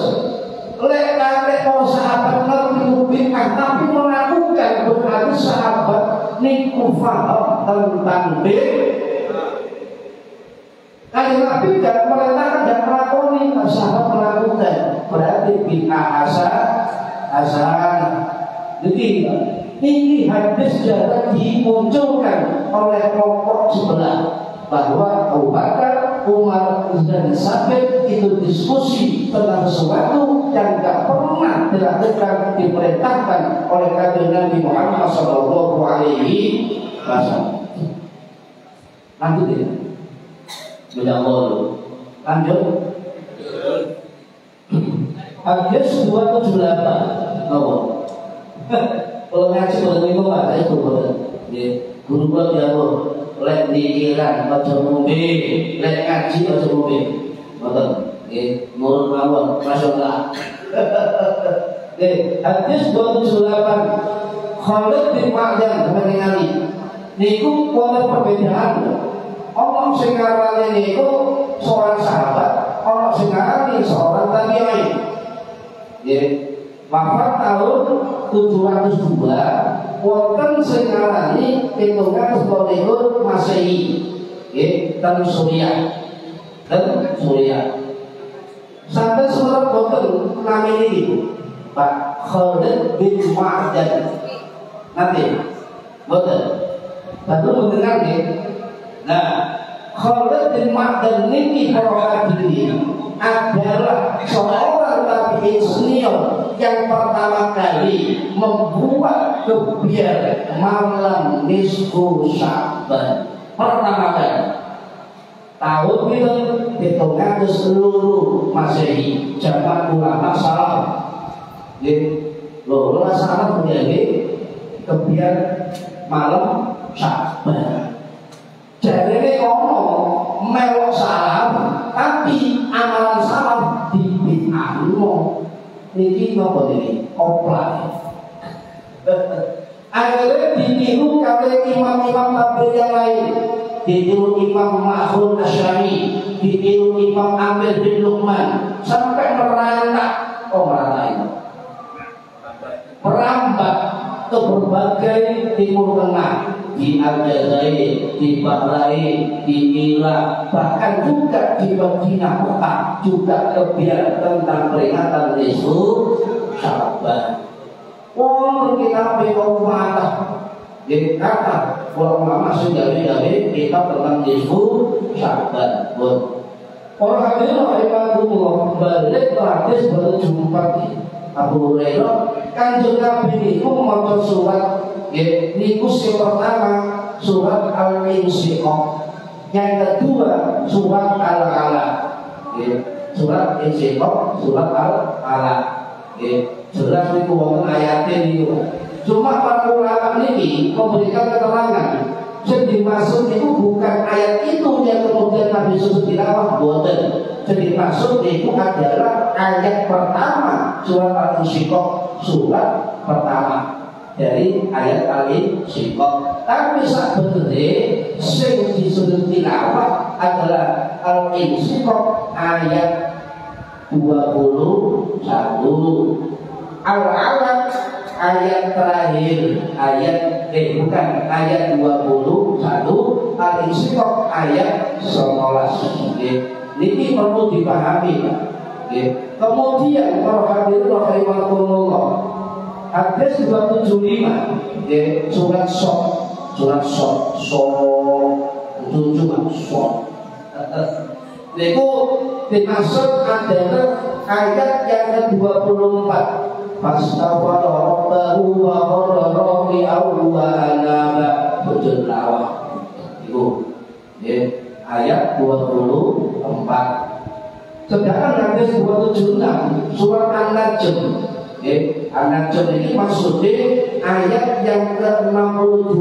lek para sahabat ngerti bid'ah tapi melakukan, berarti sahabat niku faham tentang bid'ah. Kalau Nabi tidak merintahkan dan melakoni, sahabat melakukan, berarti bid'ah hasanah. Jadi ini hadis jarang dimunculkan oleh kelompok sebelah, bahwa Abu Bakar, Umar dan Sabit itu diskusi tentang sesuatu yang tidak pernah dilakukan, diperintahkan oleh kanjeng Nabi Muhammad Sallallahu Alaihi Wasallam. Lanjut ya, lanjut. Hadis 278. Kalau ngaji boleh itu ada itu boleh. Guru gua dia lek di Iran baca mumbi, lek ngaji baca mumbi. Betul. Murun mawon, masyaallah. Hadis 278. Khalid bin Ma'dan mengenali niku wonten perbedaan. Ana sing ngarani niku seorang sahabat, ana sing ngarani seorang tabi'in. Nggih. Wafat tahun 702, wonten sing ngarani hitungan sepuluh Masehi. Nggih, ten Suriah. Sampai surat boten namanya itu Pak Khalid bin Ma'dan. Nanti boten. Baru mendengar nih. Nah, Khalid bin Ma'dan ini para hadirin adalah seorang tabi'in senior yang pertama kali membuat kebiar malam nisfu Sya'ban. Pertama kali tahun itu hitungan seluruh Masehi zaman ulama salaf. Ulama salaf menjadi kebiar malam Sya'ban. Jadi ini ngomong melok salaf, tapi amalan salaf dibid'ahno. Niki napa niki? Oplak. Akhirnya ditiru oleh imam-imam tabi'in yang lain. Ditiru Imam Ma'mun Asy'ari, ditiru Imam Amir bin Luqman, sampai merambah merambah ke berbagai Timur Tengah, di Aljazair, di Bahrain, di Irak, bahkan juga di Madinah Mekah juga kebiar tentang peringatan nisfu Sya'ban. Wong kita berumah jadi kata ulama sudah kita tentang nisfu Sya'ban. Orang hadirin rahimahullah, balik hadis berjumpa di Abu Hurairah, Kanjeng Nabi niku maca surat niku sing pertama surat Al-Insyiqaq, yang kedua surat Al-Alaq. Surat Insyiqaq, surat Al-Alaq. Jelas niku wonten ayate niku. Cuma para ulama ini memberikan keterangan yang dimaksud itu bukan ayat itu yang kemudian Nabi Yesus tilawah, boten. Jadi maksud itu adalah ayat pertama surat Al-Insyiqaq, surat pertama dari ayat Al-Insyiqaq. Tapi sebenarnya yang disuruh tilawah adalah Al-Insyiqaq ayat 21, Al-Alaq ayat terakhir, bukan ayat 21, Al-Insyiqaq ayat 19. Ini perlu dipahami. Kemudian para hadirin rahimakumullah, hadis 275, surat Shad, itu cuma Shad. Itu dimaksud adalah ayat yang ke-24. Fastaghfara rabbahu wa kharra raki'an wa anaba sujud lawah. Itu ayat 24. Sedangkan hadis 276 surat An-Najm. An-Najm ini maksudnya ayat yang ke-62.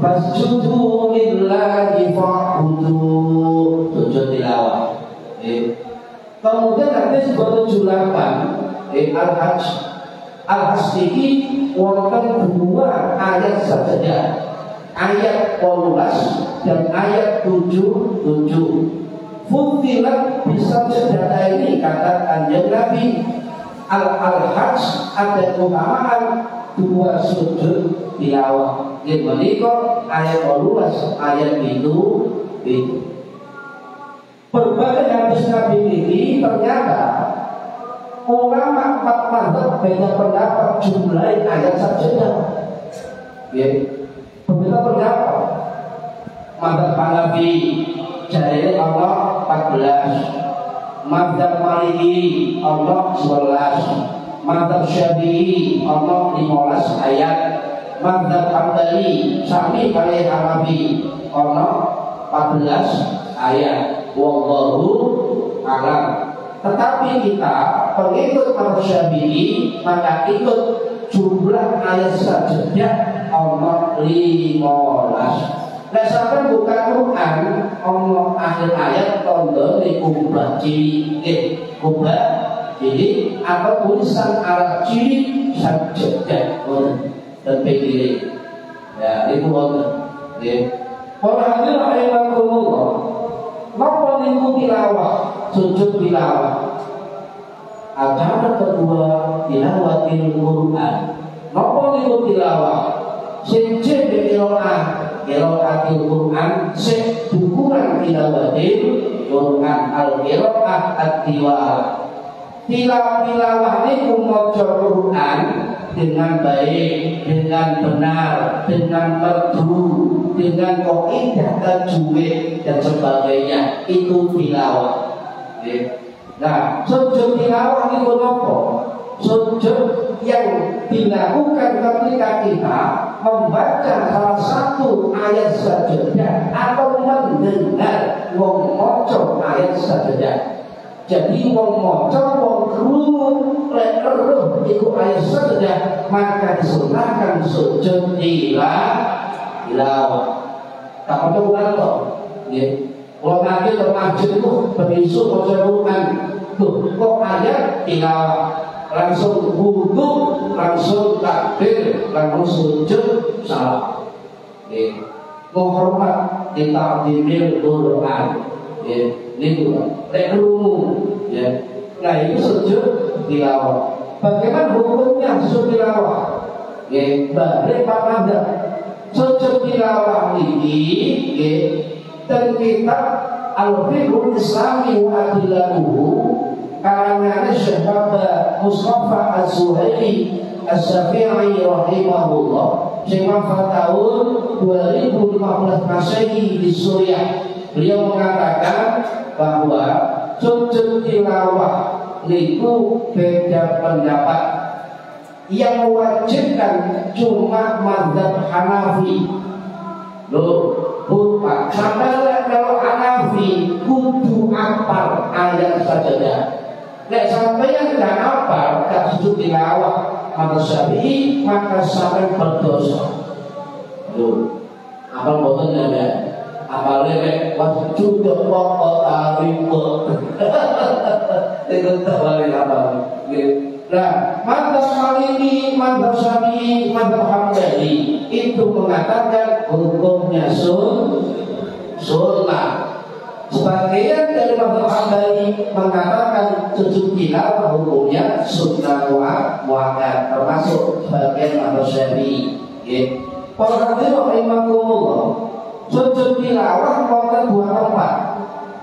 Fasjudu lillahi fa'budu, sujud tilawah. Kemudian hadis 278 Al-Hajj ini wonten dua ayat saja, ayat 18 dan ayat 77. Futilat bisa saja ini kata Kanjeng Nabi. Al-Hajj ada keutamaan dua sujud tilawah. Ini menikah ayat 18 ayat itu. Berbagai hadis Nabi ini ternyata ulama empat mazhab beda pendapat jumlah ayat saja. Berbeda pendapat. Mazhab Hanafi jadi Allah 14, mazhab Maliki Allah 11, mazhab Syafi'i Allah 15 ayat, mazhab Hambali Syafi'i kali Hanafi Allah 14 ayat. Wallahu a'lam. Tetapi kita pengikut mazhab Syafi'i maka ikut jumlah ayat saja Allah 15. Nah sampai bukan Quran Allah akhir ayat tondo di kubah ciri kubah jadi apa tulisan Arab ciri saja dan pilih Ya, itu wonten. Nggih. Para hadirin rahimakumullah. Napa niku tilawah, sujud tilawah. Acara kedua tilawatil Quran. Napa niku tilawah? Sing jek qiraatil Quran, sing dukungan tilawatil Quran al-qiraah at-tilawah. Tilawah niku maca Quran dengan baik, dengan benar, dengan merdu, dengan kaidah tajwid dan sebagainya. Itu tilawah. Nah, sujud tilawah itu apa? Sujud yang dilakukan ketika kita membaca salah satu ayat sajadah atau mendengar wong maca ayat sajadah. Jadi wong maca wong krungu lek eruh iku ayat sajadah, maka disunahkan sujud tilawah. Tak perlu ulang kok. Nggih. Kalau nanti ke masjid itu berisu maca Quran, tuh kok ayat tilawah, langsung wudu, langsung takbir, langsung sujud salam. Menghormat ditakdimil Quran. Ini ya. Nah itu sujud tilawah. Bagaimana hukumnya sujud tilawah? Balik pada sujud tilawah ini. Dan kitab Al-Fiqhul Islami wa Adillatuhu karangan Syekh Mustafa Az-Zuhairi Az-Syafi'i rahimahullah, Syekh wafat tahun 2015 Masehi di Suriah. Beliau mengatakan bahwa sujud tilawah itu beda pendapat. Yang mewajibkan cuma mazhab Hanafi. Lupa sampai kalau Hanafi kudu apal ayat sajadah. Nek sampai yang tidak apal gak sujud tilawah, maka Syafi'i maka sampai berdosa. Apal boten ya? Apal lek wajib pokok arifo. Itu tak boleh apal. Nah, mazhab Maliki, mazhab Syafi'i, mazhab Hambali itu mengatakan hukumnya sunnah. Sebagian dari mazhab Hambali mengatakan sujud tilawah hukumnya sunnah muakkad, termasuk sebagian mazhab Syafi'i. Para hadirin rahimakumullah, sujud tilawah wonten dua tempat,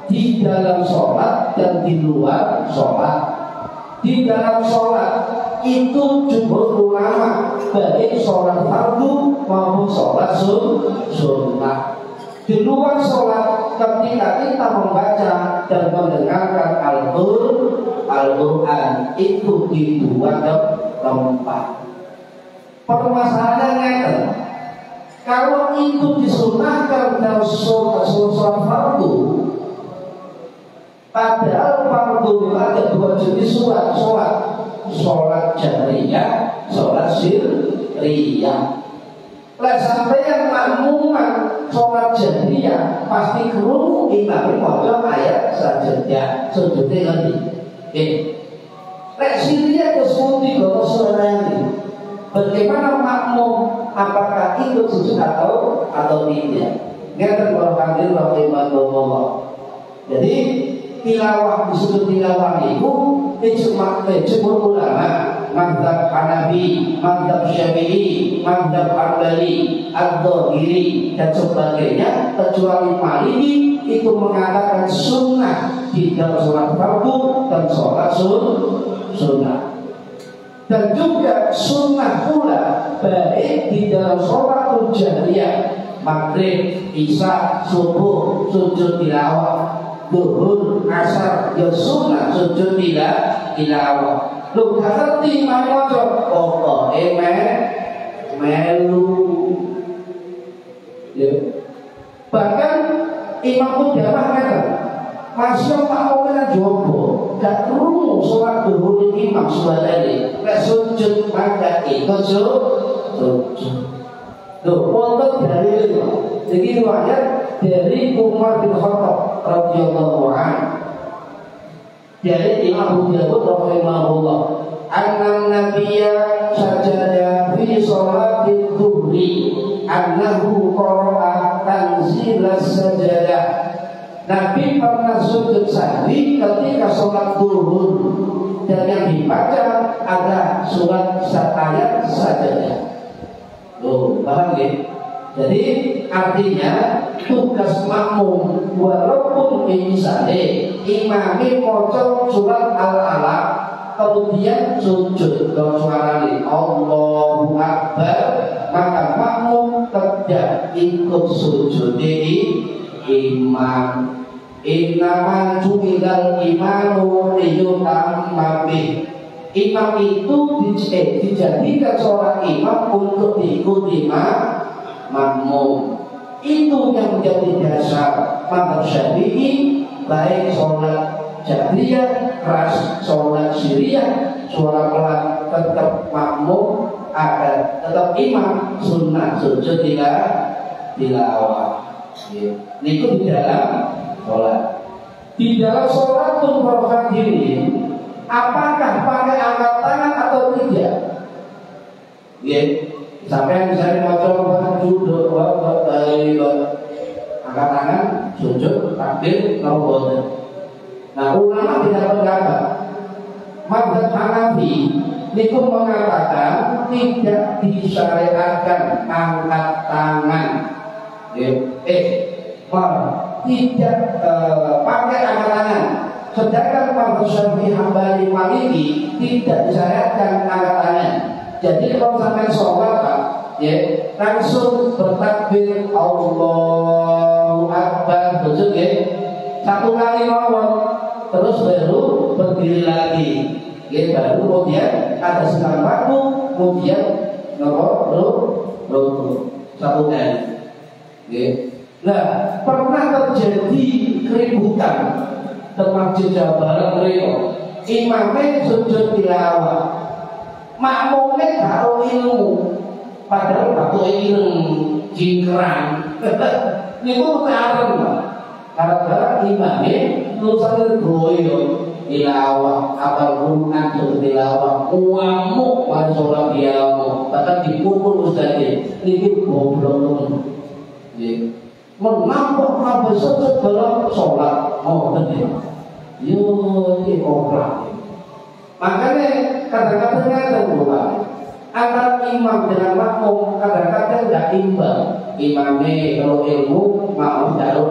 di dalam sholat dan di luar sholat. Di dalam sholat itu jumhur ulama baik sholat fardu maupun sholat sunnah. Di luar sholat ketika kita membaca dan mendengarkan Al-Quran itu di dua tempat. Permasalahannya kalau itu disunahkan dalam sholat fardu, padahal fardu ada dua jenis sholat jahriyah, sholat sirriyah. Lah sampai yang makmuman sholat jahriyah pasti krungu imam maca ayat sajadah sujudnya nanti. Lek sirriyah kesuti gono suaranya. Bagaimana makmum, apakah ikut sujud atau tidak? Ngeten para hadirin rahimakumullah. Jadi tilawah disebut tilawah itu jumhur ulama, mazhab Hanafi, mazhab Syafi'i, mazhab Hambali, Adz-Dzahiri dan sebagainya, kecuali Maliki itu mengatakan sunnah di dalam sholat fardu dan sholat sunnah. Dan juga sunnah pula baik di dalam sholat jahriyah, maghrib, isya, subuh, sujud tilawah, duhur, asar, ya sunnah sujud tilawah. Lu gak ngerti mana wajar pokoknya melu ya. Bahkan Imam Qudamah kata masih makmumnya jopo gak perlu sholat duhur imam suwadani gak sujud maka ikut sujud. Loh, wonten dari itu. Jadi riwayat dari Umar bin Khattab radhiyallahu anhu. Dari Imam Abu Dawud rahimahullah, anna nabiyya sajada fi sholatil dhuhri annahu qara'a tanzilas sajadah. Nabi pernah sujud sahwi ketika sholat zuhur dan yang dibaca ada surat ayat sajadah. Loh, paham ya? Jadi artinya tugas makmum walaupun misalnya imami maca surat Al-Alaq kemudian sujud dengan suara Allahu Akbar, maka makmum tidak ikut sujud imam. Innama ju'ilal imamu liyutamma bih. Imam itu dijadikan seorang imam untuk diikuti makmum. Itu yang menjadi dasar mazhab Syafi'i, baik sholat Jahriyah, sholat Sirriyah, suara pelan tetap makmum, ada tetap imam, sunnah sujud tilawah. Itu di dalam sholat. Di dalam sholat pun para hadirin, apakah pakai angkat tangan atau tidak? Sampai misalnya mau coba duduk, angkat tangan, sujud, takbir, naudzubillah. Nah, ulama tidak berpendapat. Mazhab Hanafi itu mengatakan tidak disyariatkan angkat tangan. Tidak pakai angkat tangan. Sedangkan mazhab Syafi'i, Hambali, Maliki tidak disyariatkan angkat tangan. Jadi kalau sampai sholat Pak, langsung bertakbir Allahu Akbar, sujud satu kali mawon, terus baru berdiri lagi, baru kemudian ada setengah waktu, kemudian satu kali. Nah, pernah terjadi keributan di Masjid Jawa Barat imamnya sujud tilawah, makmumnya taruh ilmu, padahal batu ilmu jingkrang. Ini pun karena gara-gara imamnya lulusan goyo tilawah, apal Quran sujud tilawah, uamuk pada sholat diamuk, bahkan dipukul ustadz. Ini goblok. Menampak sujud dalam sholat, ini oblak. Makanya kadang-kadang ada berubah antara imam dengan makmum, kadang-kadang tidak imbang. Imamnya kalau ilmu, makmum taruh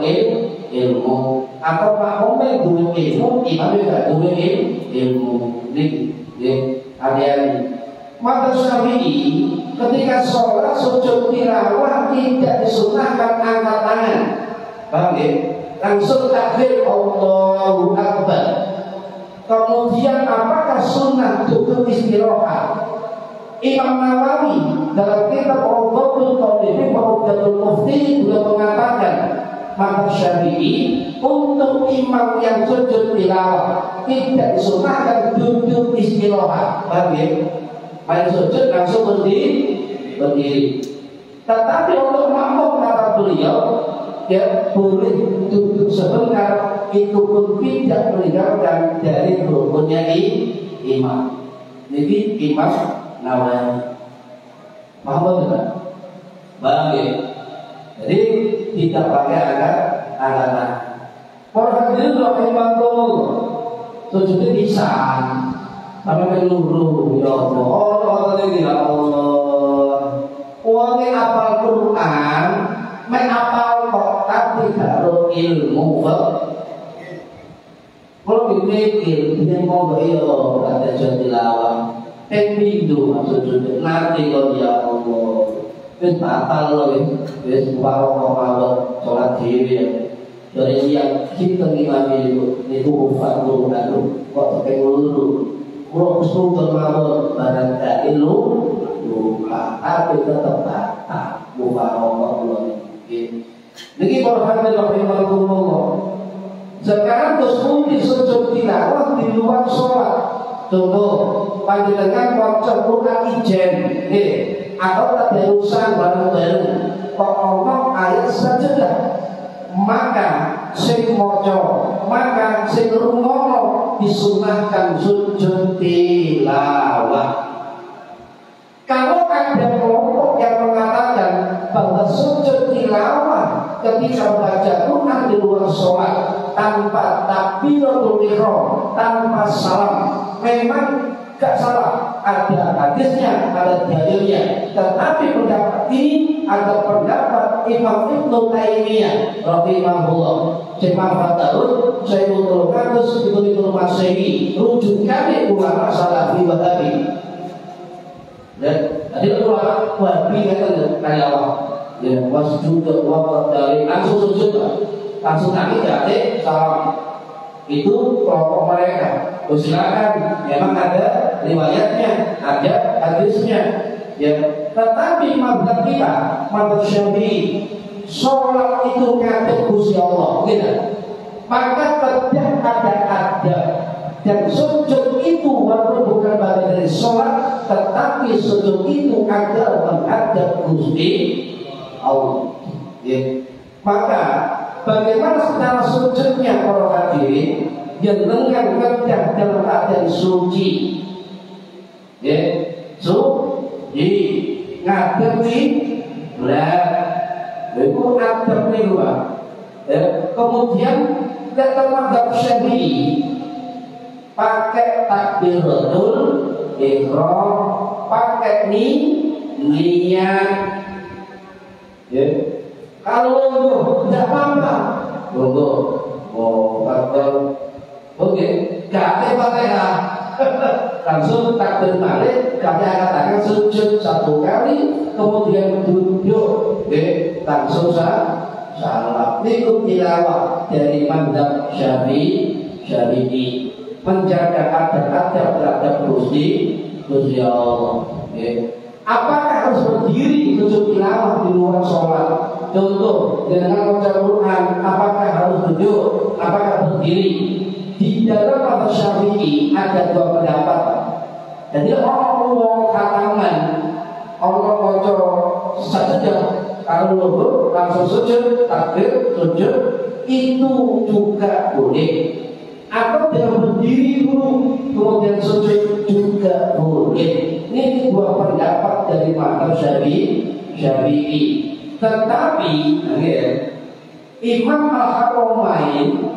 ilmu, atau makmumnya dua ilmu, imamnya tidak dua ilmu. Ini hati-hati. Maka Syafi'i ketika sholat sujud tilawah tidak disunahkan angkat tangan, paham ya? Langsung takbir Allahu Akbar. Kemudian apakah sunnah duduk istirahat? Imam Nawawi dalam kitab Rawdatul Talibin wa Rawdatul Mufti juga mengatakan mazhab Syafi'i untuk imam yang sujud tilawah tidak disunahkan duduk istirahat, paham ya? Main sujud langsung berdiri. Tetapi untuk makmum kata beliau, boleh duduk sebentar, itu pun tidak meninggalkan dari rukunnya imam. Jadi Imam Nawawi, paham tidak? Paham ya? Jadi tidak pakai angkat. Para hadirin rahimahullah, sujudnya lisan sampai menurut ya Allah, ya Allah. Uangnya apal Quran, menapal kok tapi gak ilmu. Kalau dipikir, dia mau iyo kata jadilawan, pembidu maksudnya nanti kalau ya Allah, wis batal loh, wis warok sholat diri. Dari yang kita ngimami itu ufat Quran kok pakai lulu. Kalau usul terlalu barangkali lupa, tapi tetap tak lupa Allah. Ini kalau hati rahimahullah. Sekarang terus sujud tilawah di luar sholat. Contoh, panjenengan baca Quran ijen, atau tadarusan bareng-bareng, kok ngomong ayat sajadah, maka sing maca, maka sing rungono disunahkan sujud tilawah. Kalau ada kelompok yang mengatakan bahwa tilawah ketika baca Quran di luar sholat tanpa takbiratul ihram, tanpa salam, memang gak salah, ada hadisnya, ada dalilnya. Tetapi pendapat ini ada pendapat Imam Ibnu Taimiyah rahimahullah, Imam Fathul Syekhul Qadir Ibnu Masehi, rujukannya ulama salafi wahabi. Dan tadi ulama wahabi kata Allah, ya wasjud wa dari langsung sujud, langsung nanti jadi salam. Itu kelompok mereka. Silakan, memang ada riwayatnya, ada hadisnya. Ya, tetapi mazhab kita, mazhab Syafi'i, sholat itu ngadep Gusti Allah, gitu. Maka tidak ada adab, dan sujud itu walaupun bukan bagian dari sholat, tetapi sujud itu adalah menghadap Gusti Allah. Ya. Maka bagaimana secara sujudnya para hadirin yang dengan kerja dalam keadaan suci, ya, suci ngadepi belah, itu ngadepi luar. Kemudian kata mazhab Syafi'i pakai takbiratul ihram, pakai niat, ya. Kalau lungguh tidak apa-apa, lungguh, oke, gak Fatihah, langsung takbir balik, kami katakan sujud satu kali, kemudian duduk, langsung salam. Ikut tilawah dari mazhab Syafi'i, menjaga adab-adab terhadap Gusti Allah. Apakah harus berdiri sujud tilawah di luar sholat? Contoh, dengan baca Quran, apakah harus duduk? Apakah berdiri? Di dalam mazhab Syafi'i ada dua pendapat. Jadi orang khatangan, orang baca saja, kalau lungguh langsung sujud, takbir, sujud, itu juga boleh. Atau dia berdiri dulu, kemudian sujud juga boleh. Ini dua pendapat dari mazhab Syafi'i. Tetapi Imam Al-Haramain,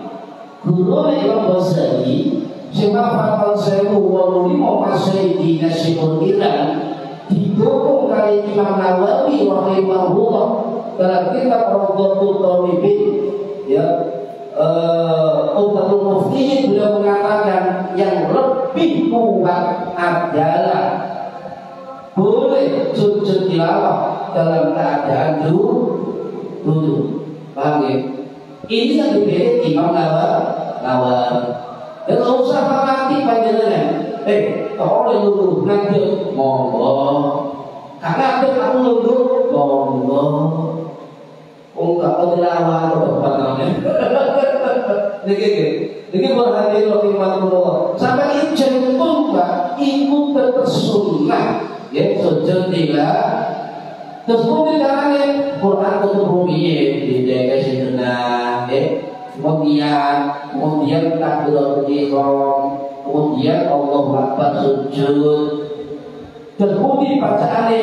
guru Imam Ghazali, Imam Fathul Syekhul Qadir Masehi Nasibul Ilan, didukung kali Imam Nawawi rahimahullah dalam kitab Rawdatul Talibin, ya, Umdatul Muftihin, beliau mengatakan yang lebih kuat adalah boleh sujud tilawah dalam keadaan duduk. Paham ya? Ini yang dipilih Imam Nawawi. Dan tidak usah mati panjenengan. Kalau lungguh nanti monggo. Karena ada kamu lungguh monggo. Enggak tilawah apa namanya? Niki berhati rahimahullah. Sampai ijen pun Pak ikut tersunnah. Ya, sujud tilawah. Terus kemudian Quran untuk rumiyin dijaga sejenak, kemudian takbiratul ihram, kemudian Allahu Akbar sujud. Terus kemudian bacaannya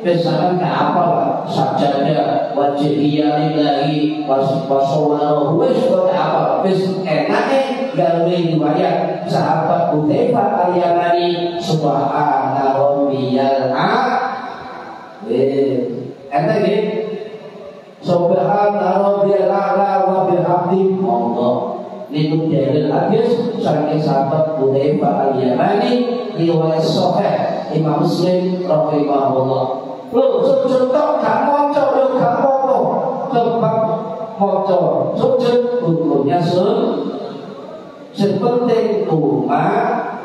misalkan ke apa Pak? Sajadah, wajibiyah lillahi, wassalamualaikum, seperti apa? Bis enaknya gawe riwayat sahabat Hudzaifah al-Yamani, subhana rabbiyal a'la, subhana rabbiyal a'la wa bihamdihi. Allah itu dalil hadis saking sahabat Hudzaifah al-Yamani, riwayat sahih Imam Muslim rahimahullah. Lu sujud tok gak maca yo gak apa-apa, sebab maca sujud hukumnya sepenting umat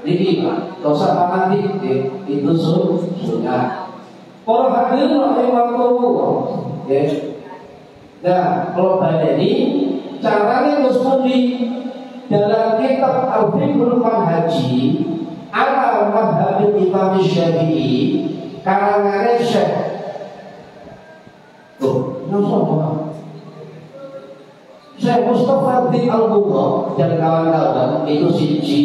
ini Pak, dosa mati itu sunnah. Para hadirin rahimahullah, ya. Nah, kalau pada ini caranya musti dalam kitab Al-Fiqhul Manhaji ala madhab Imam Syafi'i karangan Syekh Syekh Mustafa bin Al-Bukhari dan kawan-kawan itu siji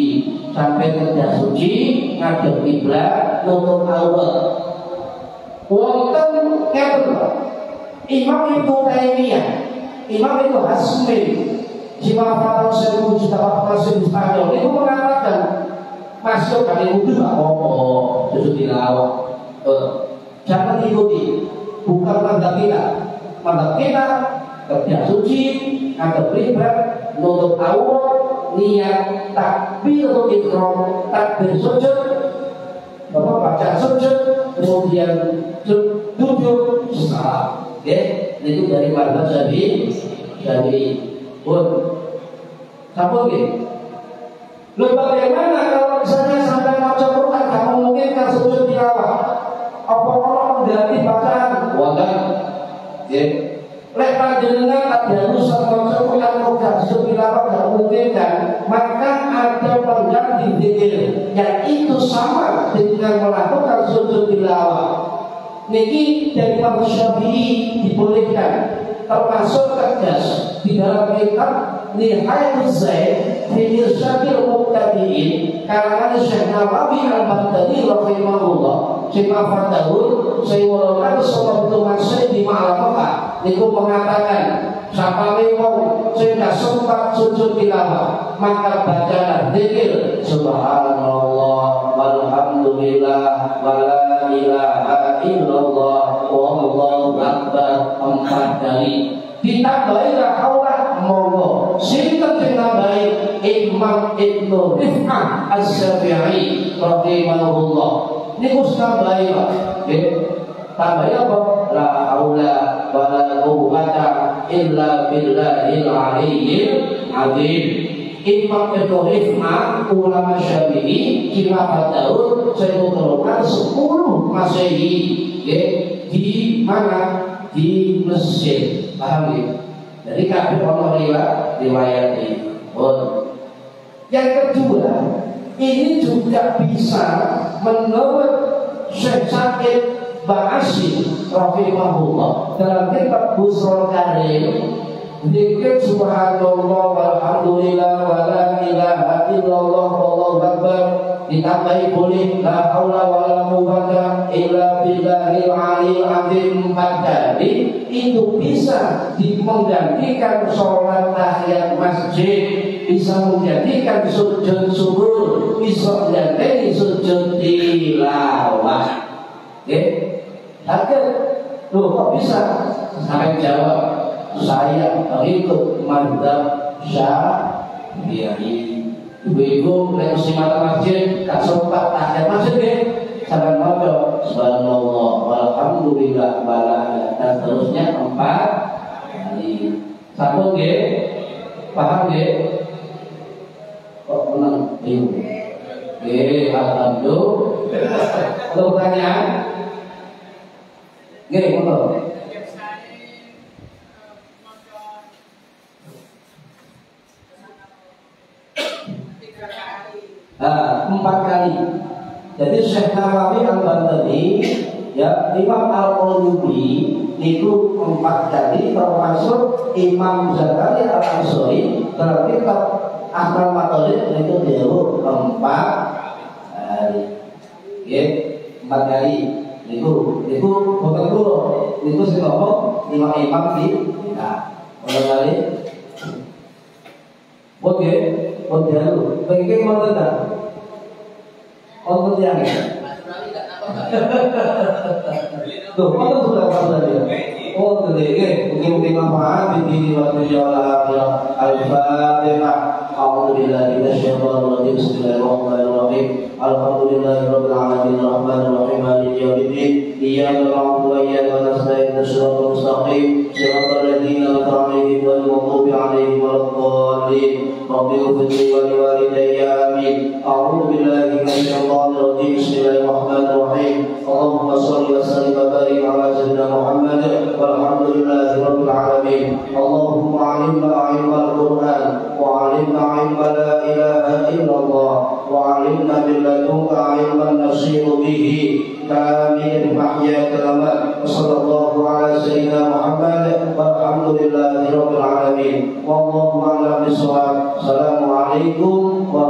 sampai kerja suci ngadep kiblat nutup aurat. Wonten ngeten Imam itu Taimiyah, Imam itu Hasmi, Imam Fatal Sewu Juta Fatal Spanyol itu mengatakan masuk kali wudhu nggak apa-apa, sujud tilawah. Jangan ikuti, bukan mandap kita kerja suci, ada beribadah, nutup aurat, niat takbir ikram, takbir sujud, bapak baca sujud, kemudian duduk salam. Oke, itu dari mazhab Syafi'i. Pun, sama oke. Lalu bagaimana kalau misalnya sampai baca Quran kamu mungkin kan sujud tilawah? Apa orang mengganti bacaan? Wadah. Oke. Lek panjenengan ada rusak baca Quran enggak sujud tilawah enggak mungkin kan? Maka ada pengganti zikir yang itu sama dengan melakukan sujud tilawah. Niki dari Imam Syafi'i dibolehkan, termasuk tegas di dalam kitab Nihayatul Zaid fi Irsyadil Muqtadiin karangan Syekh Nawawi Al-Baghdadi rahimahullah. Syekh Fadahul Sayyidina Sallallahu Alaihi Wasallam niku mengatakan sapane wong sing gak sempat sujud tilawah maka bacalah zikir subhanallah walhamdulillah wala ilaha illallah wallahu akbar 4 kali. Ditambahi la haula monggo. Sinten sing nambahi? Imam Ibnu Rif'ah Asy-Syafi'i rahimahullah. Niku tambahi Pak. Nggih. Tambahi apa? La haula wala quwwata illa billahil aliyyil azim. Imam Ibnu Rif'ah ulama Syafi'i khilafah Daud 10 Masehi. Nggih. Di mana? Di Mesir, paham ya? Jadi kabeh ono riwayat ini. Yang kedua, ini juga bisa menurut Syekh Syakir Ba'asyi rahimahullah dalam kitab Busrul Karim, zikir subhanallah walhamdulillah wala ilaha illallah wallahu akbar, ditambahi boleh la haula wala quwwata illa billahil aliyil azim 4 kali. Itu bisa menggantikan sholat tahiyat masjid, bisa menjadikan sujud syukur, bisa menjadi sujud tilawah. Oke, akhir loh kok bisa? Saya jawab, saya ikut mazhab Syafi'i. Ibu-ibu yang mata masjid gak sempat tahiyat masjid deh. Salam maaf, subhanallah, walhamdulillah, wala dan seterusnya 4 kali. Satu G, paham G? Kok menang? Ibu. G, alhamdulillah. Ada pertanyaan? G, betul. Nah, 4 kali. Jadi Syekh Nawawi Al-Baghdadi, ya Imam Al-Qurtubi itu 4 kali, termasuk Imam Zakaria Al-Ansori dalam kitab Ahkam Mathalib itu dia 4 kali. Oke, 4 kali. Itu bukan dulu. Itu sih ngomong imam di kita. Mulai kali. Oke, oke dulu. Pengen mau tentang untuk yang tuh, mana sudah pasal dia? Oh, jadi mungkin manfaat di waktu jalan Al-Fatihah. Alhamdulillah minasyaitonir rajim. Bismillahirrahmanirrahim. Alhamdulillahirabbil alamin arrahmanir rahim maliki yaumiddin. Iyyaka na'budu wa iyyaka nasta'in ihdinas mustaqim shiratal ladzina an'amta 'alaihim ghairil maghdubi 'alaihim waladdallin. Rabbi ighfirli wa liwalidayya amin. A'udzu billahi minasyaitonir rajim. Bismillahirrahmanirrahim. Allahumma shalli wa sallim wa barik 'ala sayyidina Muhammad walhamdulillahirabbil alamin. Allahumma 'allimna 'ilmal Qur'an wa 'allimna 'ilma la ilaha illallah wa 'allimna min ladunka 'ilman nasiru bihi kami mahya kalamat. Sallallahu ala sayyidina Muhammad walhamdulillahirabbil alamin. Wallahu a'lam bishawab. Assalamualaikum warahmatullahi